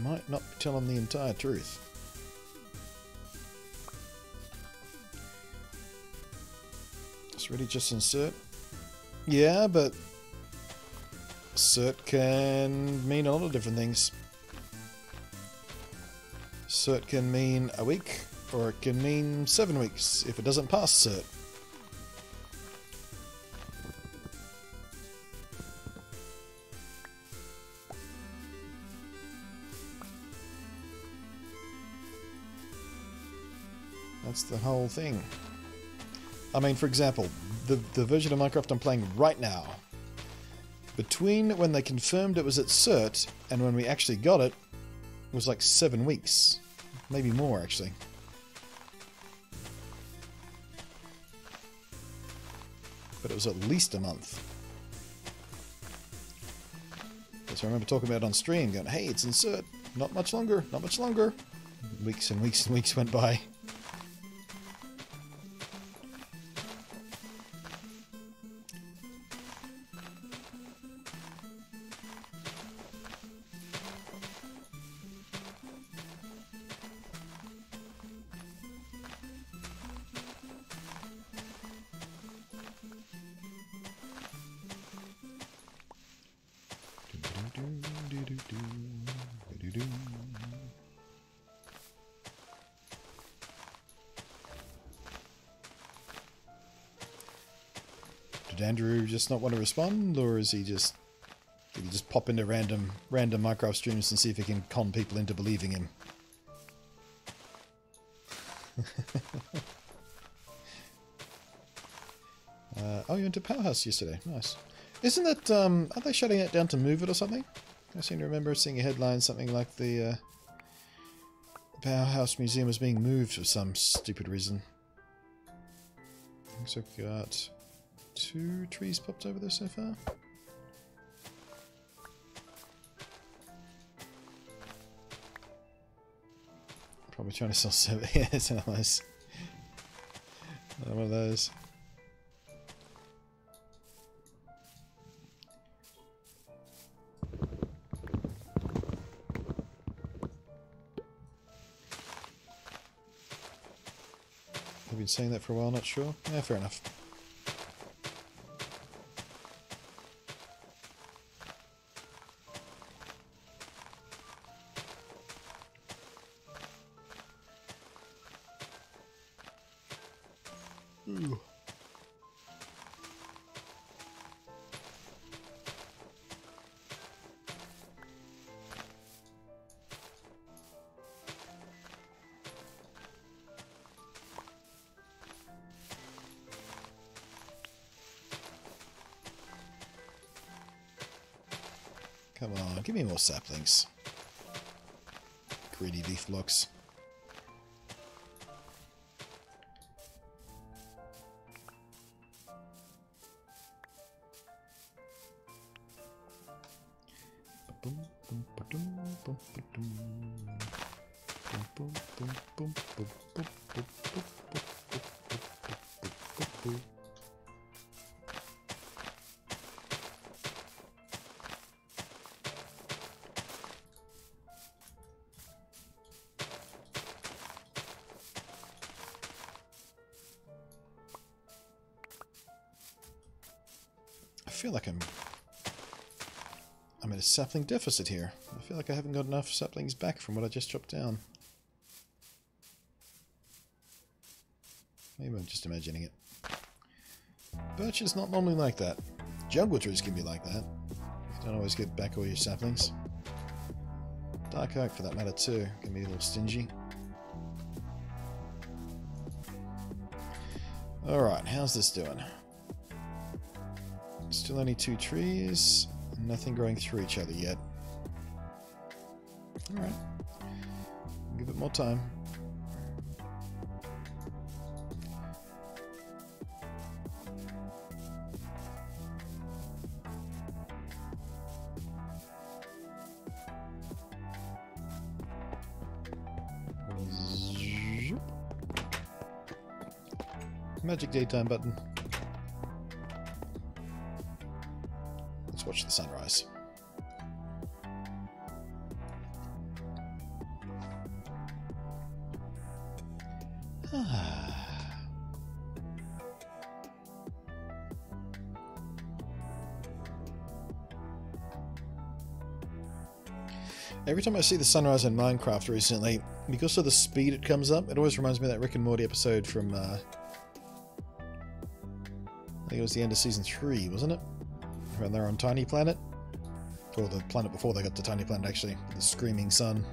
might not be telling the entire truth. It's really just insert. Yeah, but cert can mean a lot of different things. Cert can mean a week, or it can mean 7 weeks if it doesn't pass cert. That's the whole thing. I mean, for example, the version of Minecraft I'm playing right now, between when they confirmed it was at cert and when we actually got it, was like 7 weeks. Maybe more, actually. But it was at least a month. Because I remember talking about it on stream, going, hey, it's in cert. Not much longer, not much longer. Weeks and weeks and weeks went by. Did Andrew just not want to respond, or is he just... did he just pop into random Minecraft streams and see if he can con people into believing him? Oh, you went to Powerhouse yesterday. Nice. Isn't that, are they shutting it down to move it or something? I seem to remember seeing a headline, something like the Powerhouse Museum was being moved for some stupid reason. Looks like we've got 2 trees popped over there so far. Probably trying to sell server. Yeah, it's one of those. One of those. I've been saying that for a while, not sure. Yeah, fair enough. Ooh. Come on, give me more saplings. Greedy leaf blocks. I feel like I'm at a sapling deficit here. I feel like I haven't got enough saplings back from what I just chopped down. Maybe I'm just imagining it. Birch is not normally like that. Jungle trees can be like that. You don't always get back all your saplings. Dark oak, for that matter, too, can be a little stingy. Alright, how's this doing? Still only 2 trees. Nothing growing through each other yet. Alright. Give it more time. Magic daytime button. Let's watch the sunrise. Every time I see the sunrise in Minecraft recently, because of the speed it comes up, it always reminds me of that Rick and Morty episode from, I think it was the end of Season 3, wasn't it? When they're on Tiny Planet. Or the planet before they got to Tiny Planet, actually. The screaming sun.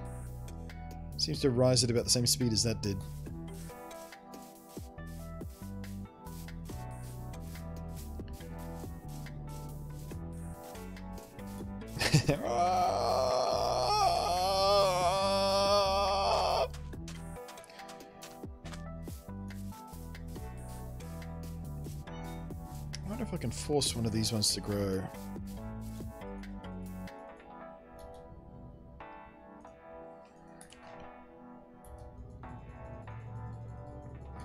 Seems to rise at about the same speed as that did. I wonder if I can force one of these ones to grow.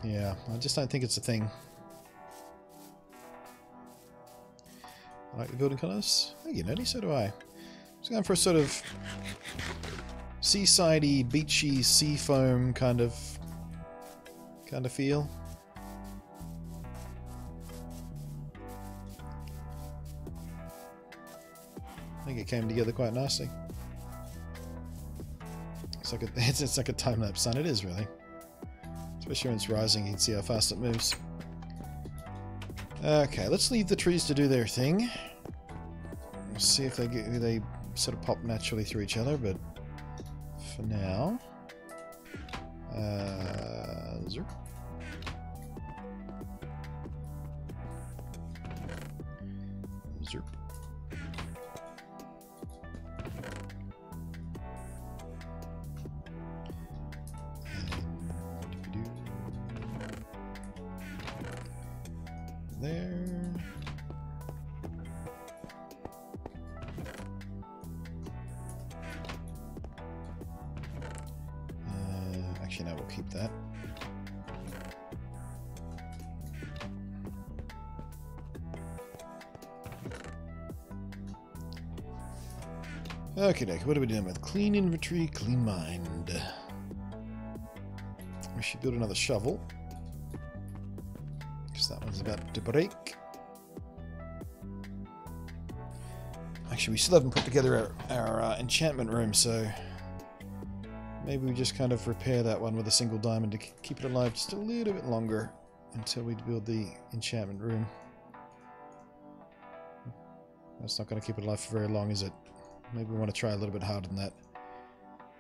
Yeah, I just don't think it's a thing. I like the building colours. Thank you, Nettie, so do I. Just going for a sort of seasidey, beachy, sea foam kind of feel. I think it came together quite nicely. It's like it's like a time-lapse sun. It is, really. Especially when it's rising, you can see how fast it moves. Okay, let's leave the trees to do their thing. We'll see if they sort of pop naturally through each other, but for now... Zerp. Zerp. There. Actually, no, we'll keep that. Okay, Nick, what are we doing with clean inventory, clean mind? We should build another shovel. That one's about to break. Actually, we still haven't put together our enchantment room, so maybe we just kind of repair that one with a single diamond to keep it alive just a little bit longer until we build the enchantment room. That's not going to keep it alive for very long, is it? Maybe we want to try a little bit harder than that.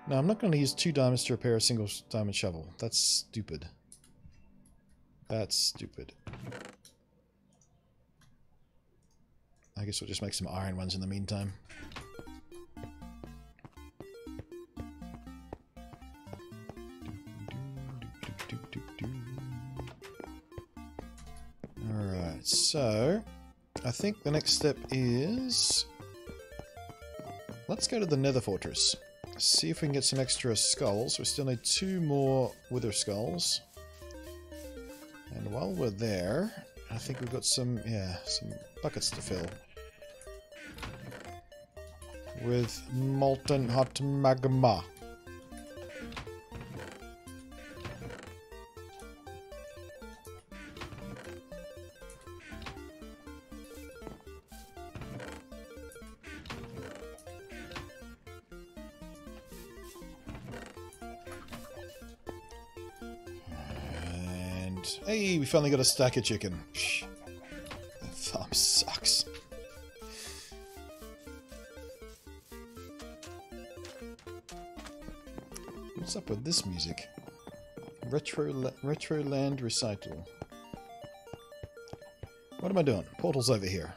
No, I'm not going to use 2 diamonds to repair a single diamond shovel. That's stupid. That's stupid. I guess we'll just make some iron ones in the meantime. So, I think the next step is... let's go to the Nether Fortress. See if we can get some extra skulls. We still need 2 more Wither Skulls. And while we're there, I think we've got some buckets to fill. With molten hot magma. Hey, we finally got a stack of chicken. Shh. The farm sucks. What's up with this music? Retroland Recital. What am I doing? Portal's over here.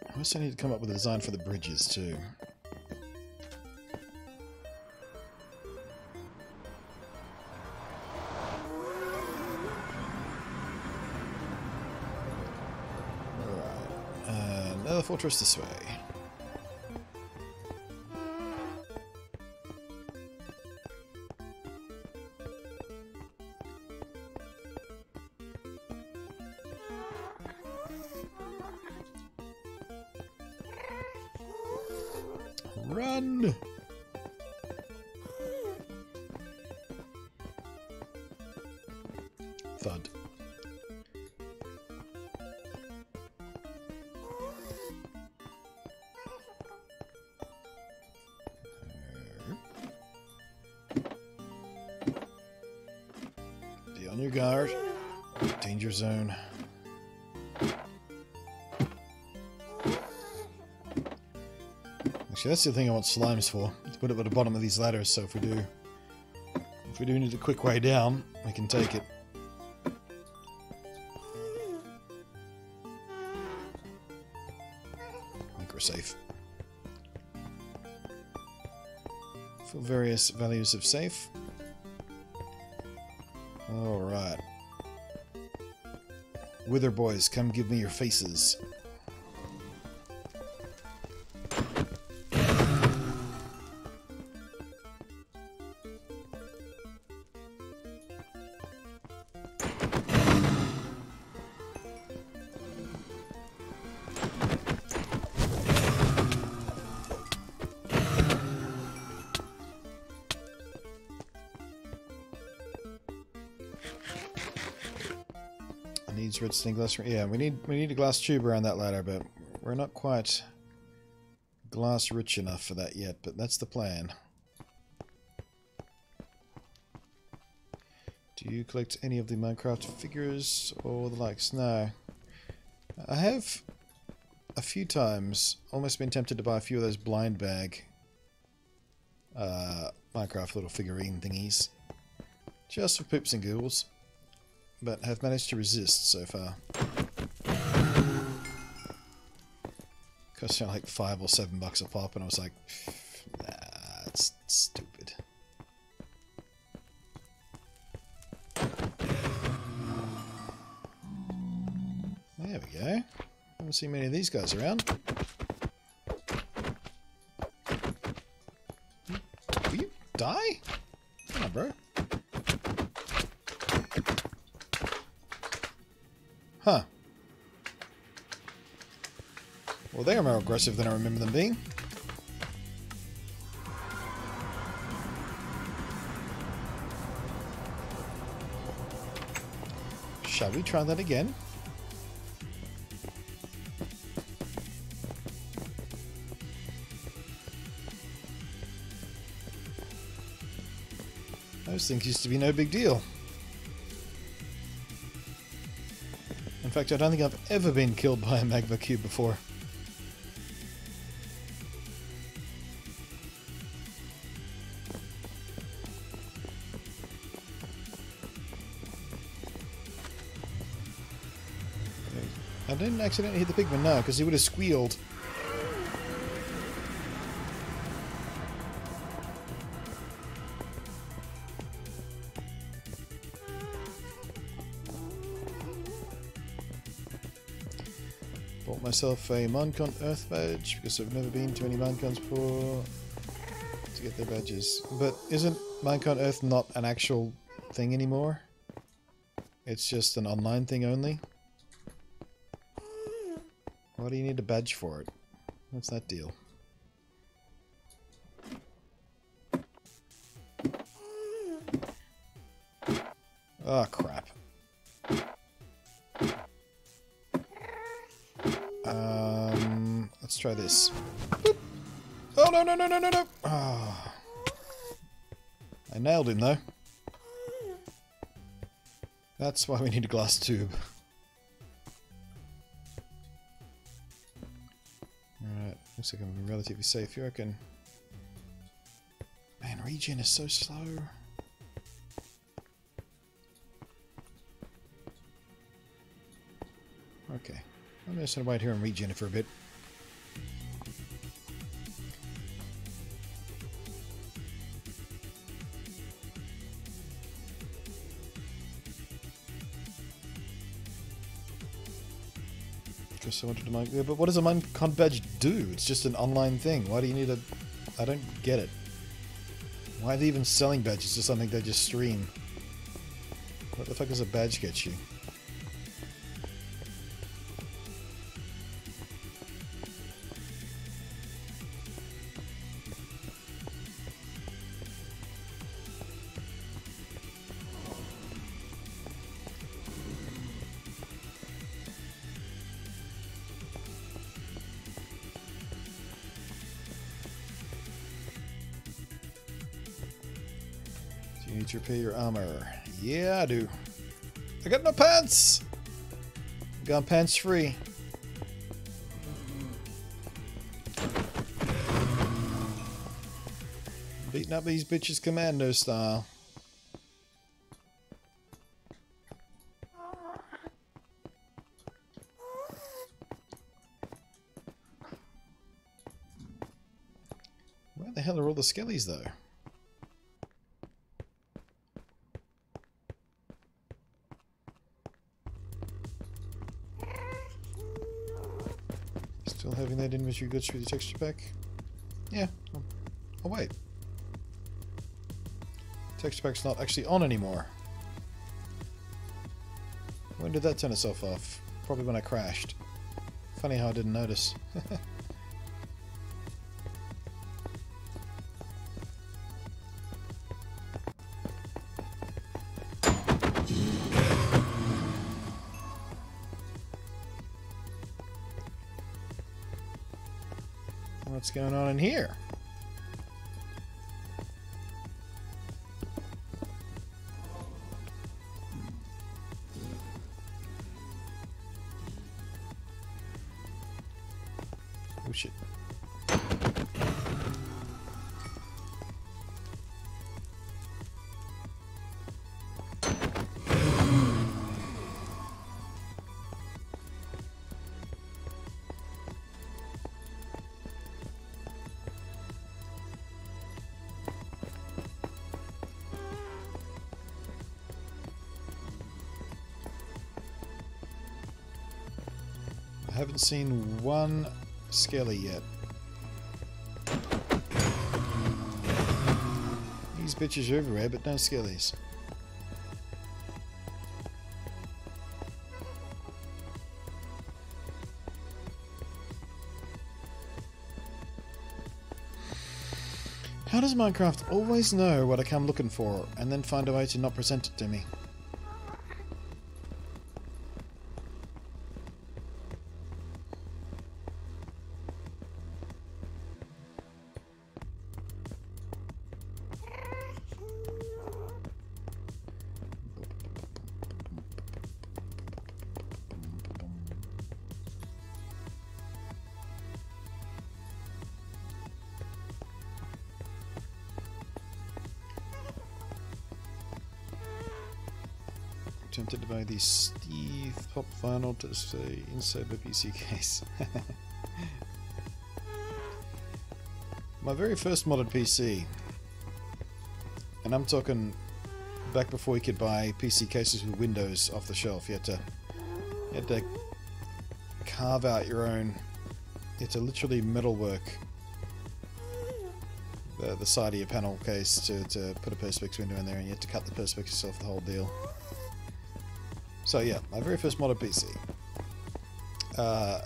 I also need to come up with a design for the bridges too. Alright, another fortress this way. Run! Thud. Be on your guard. Danger zone. Actually, that's the thing I want slimes for. To put it at the bottom of these ladders, so if we do need a quick way down, we can take it. I think we're safe. For various values of safe. Alright. Wither boys, come give me your faces. Needs redstone glass. Yeah, we need a glass tube around that ladder, but we're not quite glass rich enough for that yet. But that's the plan. Do you collect any of the Minecraft figures or the likes? No. I have a few times almost been tempted to buy a few of those blind bag Minecraft little figurine thingies, just for poops and ghouls. But have managed to resist so far. Cost like $5 or $7 a pop, and I was like, nah, that's stupid. There we go. Haven't seen many of these guys around. Will you die? Come on, bro. Huh. Well, they are more aggressive than I remember them being. Shall we try that again? Those things used to be no big deal. In fact, I don't think I've ever been killed by a magma cube before. I didn't accidentally hit the pigman, no, because he would have squealed. Bought myself a Minecon Earth badge because I've never been to any Minecons before to get their badges. But isn't Minecon Earth not an actual thing anymore? It's just an online thing only? Why do you need a badge for it? What's that deal? Oh, crap. Let's try this. Boop. Oh, no, no, no, no, no, no! Oh. I nailed him, though. That's why we need a glass tube. Alright, looks like I'm relatively safe, you reckon? Man, regen is so slow. Okay, I'm just gonna wait here and regen it for a bit. Guess I wanted to mind. Yeah, but what does a Minecon badge do? It's just an online thing. Why do you need a... I don't get it. Why are they even selling badges to something they just stream? What the fuck does a badge get you? You need to repair your armor. Yeah, I do. I got no pants! I got pants free. Beating up these bitches commando style. Where the hell are all the skellies though? Still having that inventory glitch with the texture pack? Yeah. Oh wait. Texture pack's not actually on anymore. When did that turn itself off? Probably when I crashed. Funny how I didn't notice. What's going on in here? Oh shit. I haven't seen one skelly yet. These bitches are everywhere, but no skellies. How does Minecraft always know what I come looking for, and then find a way to not present it to me? Tempted to buy the Steve Pop vinyl to stay inside the PC case. My very first modded PC, and I'm talking back before you could buy PC cases with Windows off the shelf. You had to carve out your own. You had to literally metalwork the side of your panel case to put a Perspex window in there, and you had to cut the Perspex yourself, the whole deal. So yeah, my very first modded PC. I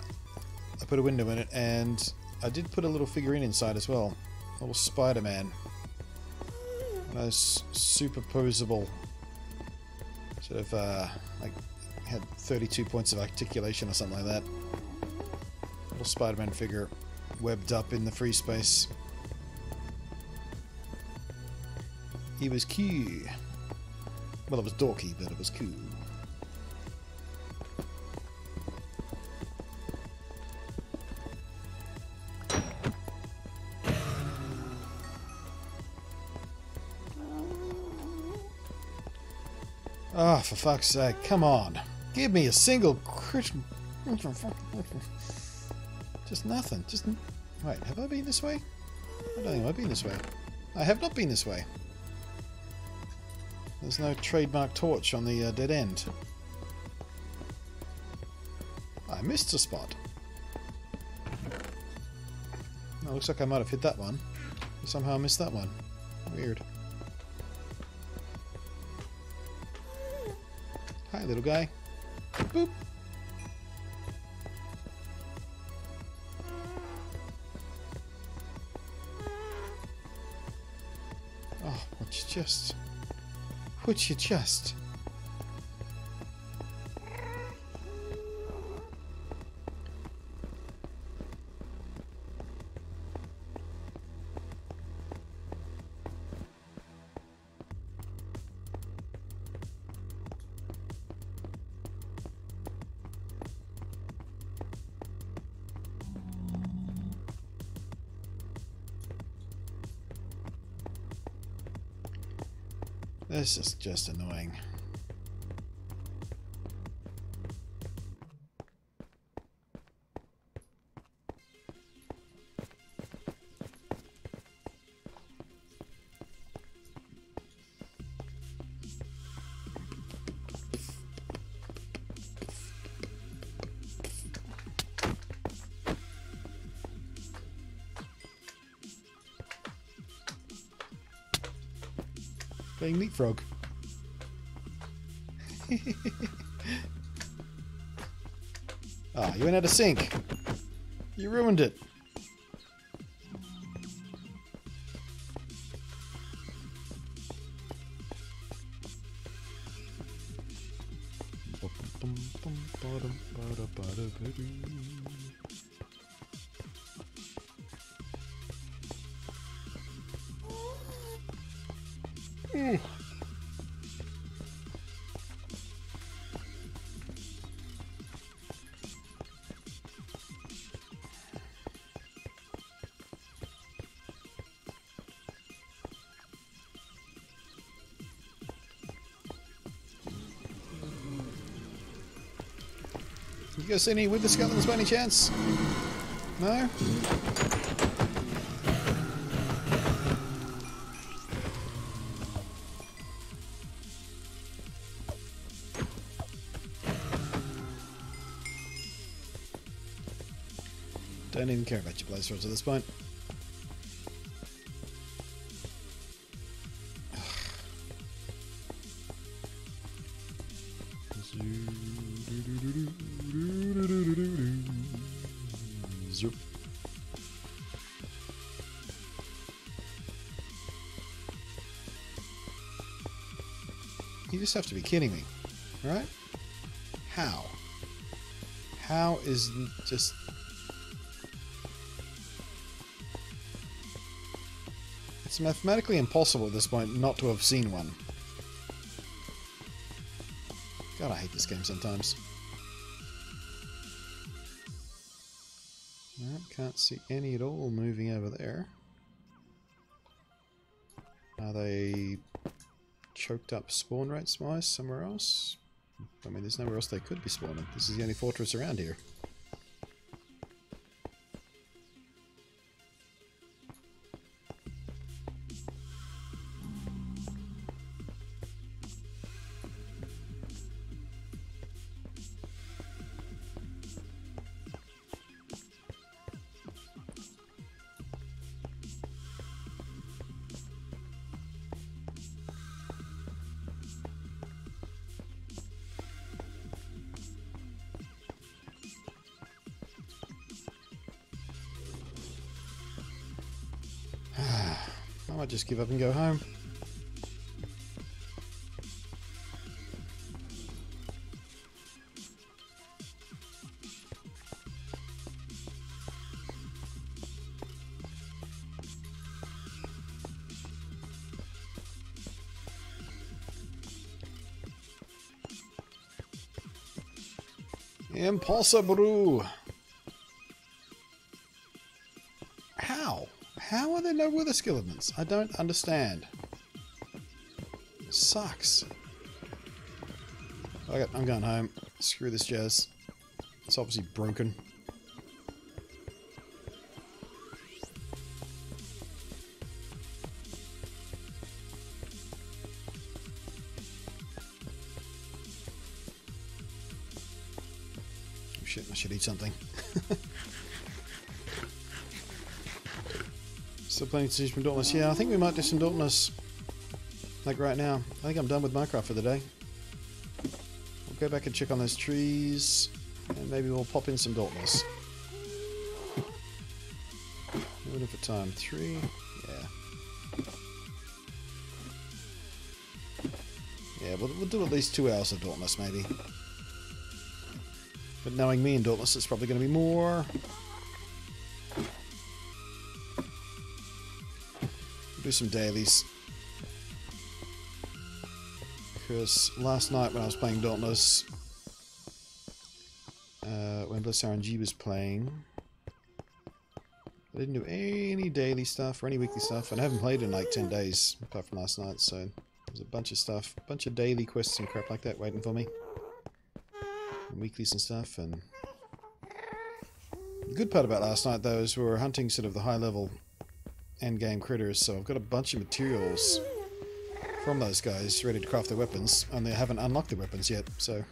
put a window in it, and I did put a little figurine inside as well. A little Spider-Man. One of those superposable, sort of, like, had 32 points of articulation or something like that. Little Spider-Man figure webbed up in the free space. He was cool. Well, it was dorky, but it was cool. Oh, for fuck's sake, come on. Give me a single Christian. Just nothing. Just. Wait, have I been this way? I don't think I've been this way. I have not been this way. There's no trademark torch on the dead end. I missed a spot. Oh, looks like I might have hit that one. Somehow I missed that one. Weird. Hi, little guy. Boop. Oh, would you just... Would you just... This is just annoying. Playing leapfrog. Ah, you went out of sync. You ruined it. You guys see any wither skeletons by any chance? No? Don't even care about your blaze rods at this point. Zoop. You just have to be kidding me, right? How? How is just... It's mathematically impossible at this point not to have seen one. God, I hate this game sometimes. Can't see any at all moving over there. Are they choked up spawn rates wise somewhere else? I mean, there's nowhere else they could be spawning. This is the only fortress around here. I might just give up and go home. Impossible! How? How are there no wither skeletons? I don't understand. It sucks. Okay, I'm going home. Screw this jazz. It's obviously broken. Oh shit, I should eat something. Still planning to do some Dauntless. Yeah, I think we might do some Dauntless. Like right now. I think I'm done with Minecraft for the day. We'll go back and check on those trees. And maybe we'll pop in some Dauntless. Looking for time. 3. Yeah. Yeah, we'll do at least 2 hours of Dauntless, maybe. But knowing me and Dauntless, it's probably going to be more. Do some dailies, because last night when I was playing Dauntless, when Bliss RNG was playing, I didn't do any daily stuff or any weekly stuff, and I haven't played in like 10 days apart from last night, so there's a bunch of stuff, a bunch of daily quests and crap like that waiting for me, and weeklies and stuff. And the good part about last night though is we were hunting sort of the high level endgame critters, so I've got a bunch of materials from those guys ready to craft their weapons, and they haven't unlocked their weapons yet, so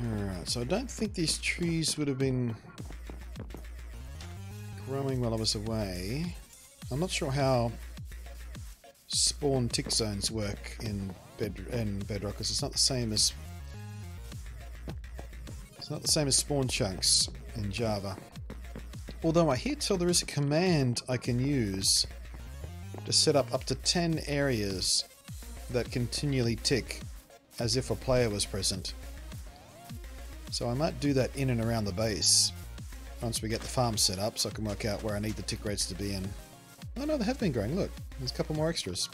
alright, so I don't think these trees would have been growing while I was away. I'm not sure how spawn tick zones work in Bedrock, because it's not the same as spawn chunks in Java. Although I hear tell there is a command I can use to set up to 10 areas that continually tick as if a player was present. So I might do that in and around the base once we get the farm set up, so I can work out where I need the tick rates to be in. Oh no, they have been growing. Look, there's a couple more extras.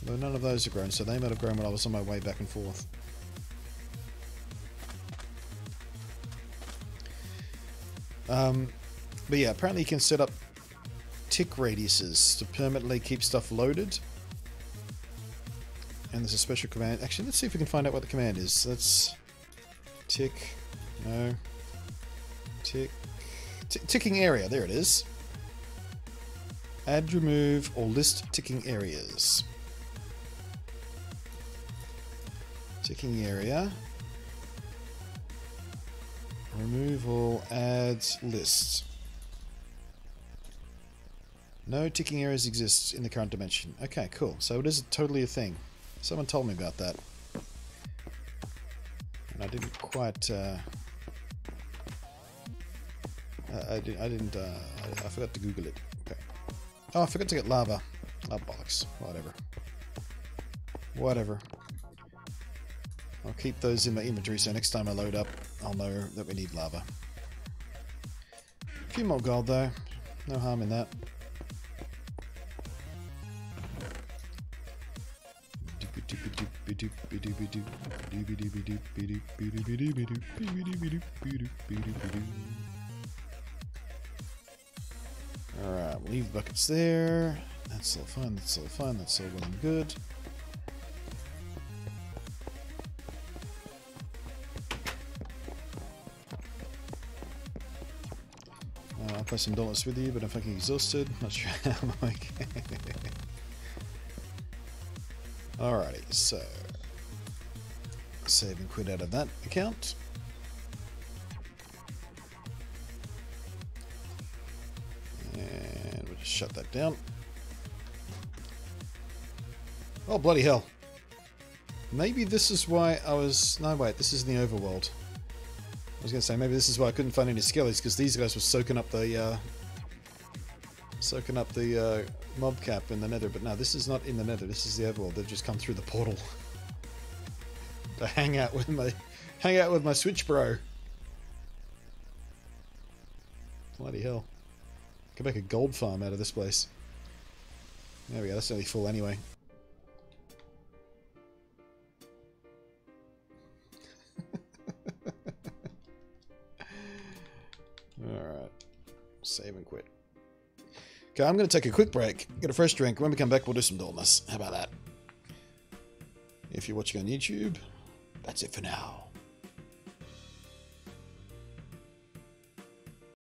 Though none of those are grown, so they might have grown when I was on my way back and forth. But yeah, apparently you can set up tick radiuses to permanently keep stuff loaded. And there's a special command. Actually, let's see if we can find out what the command is. Let's tick. No. Tick. Ticking area. There it is. Add, remove, or list ticking areas. Ticking area. Removal, adds, lists. No ticking areas exist in the current dimension. Okay, cool. So it is totally a thing. Someone told me about that. And I didn't quite... I forgot to Google it. Okay. Oh, I forgot to get lava. Oh, bollocks. Whatever. Whatever. I'll keep those in my inventory so next time I load up, I'll know that we need lava. A few more gold though. No harm in that. Alright, we'll leave the buckets there. That's all fine, that's all fine, that's all well and good. I'll play some Dauntless with you, but I'm fucking exhausted. Not sure how I'm okay. Alrighty, so save and quit out of that account. And we'll just shut that down. Oh, bloody hell. Maybe this is why I was... No, wait, this is in the overworld. I was going to say, maybe this is why I couldn't find any skellies, because these guys were soaking up the mob cap in the nether. But no, this is not in the nether. This is the overworld. They've just come through the portal to hang out with my Switch bro. Bloody hell. Could make a gold farm out of this place. There we go. That's nearly full anyway. Alright. Save and quit. Okay, I'm going to take a quick break, get a fresh drink. When we come back, we'll do some Dauntless. How about that? If you're watching on YouTube, that's it for now.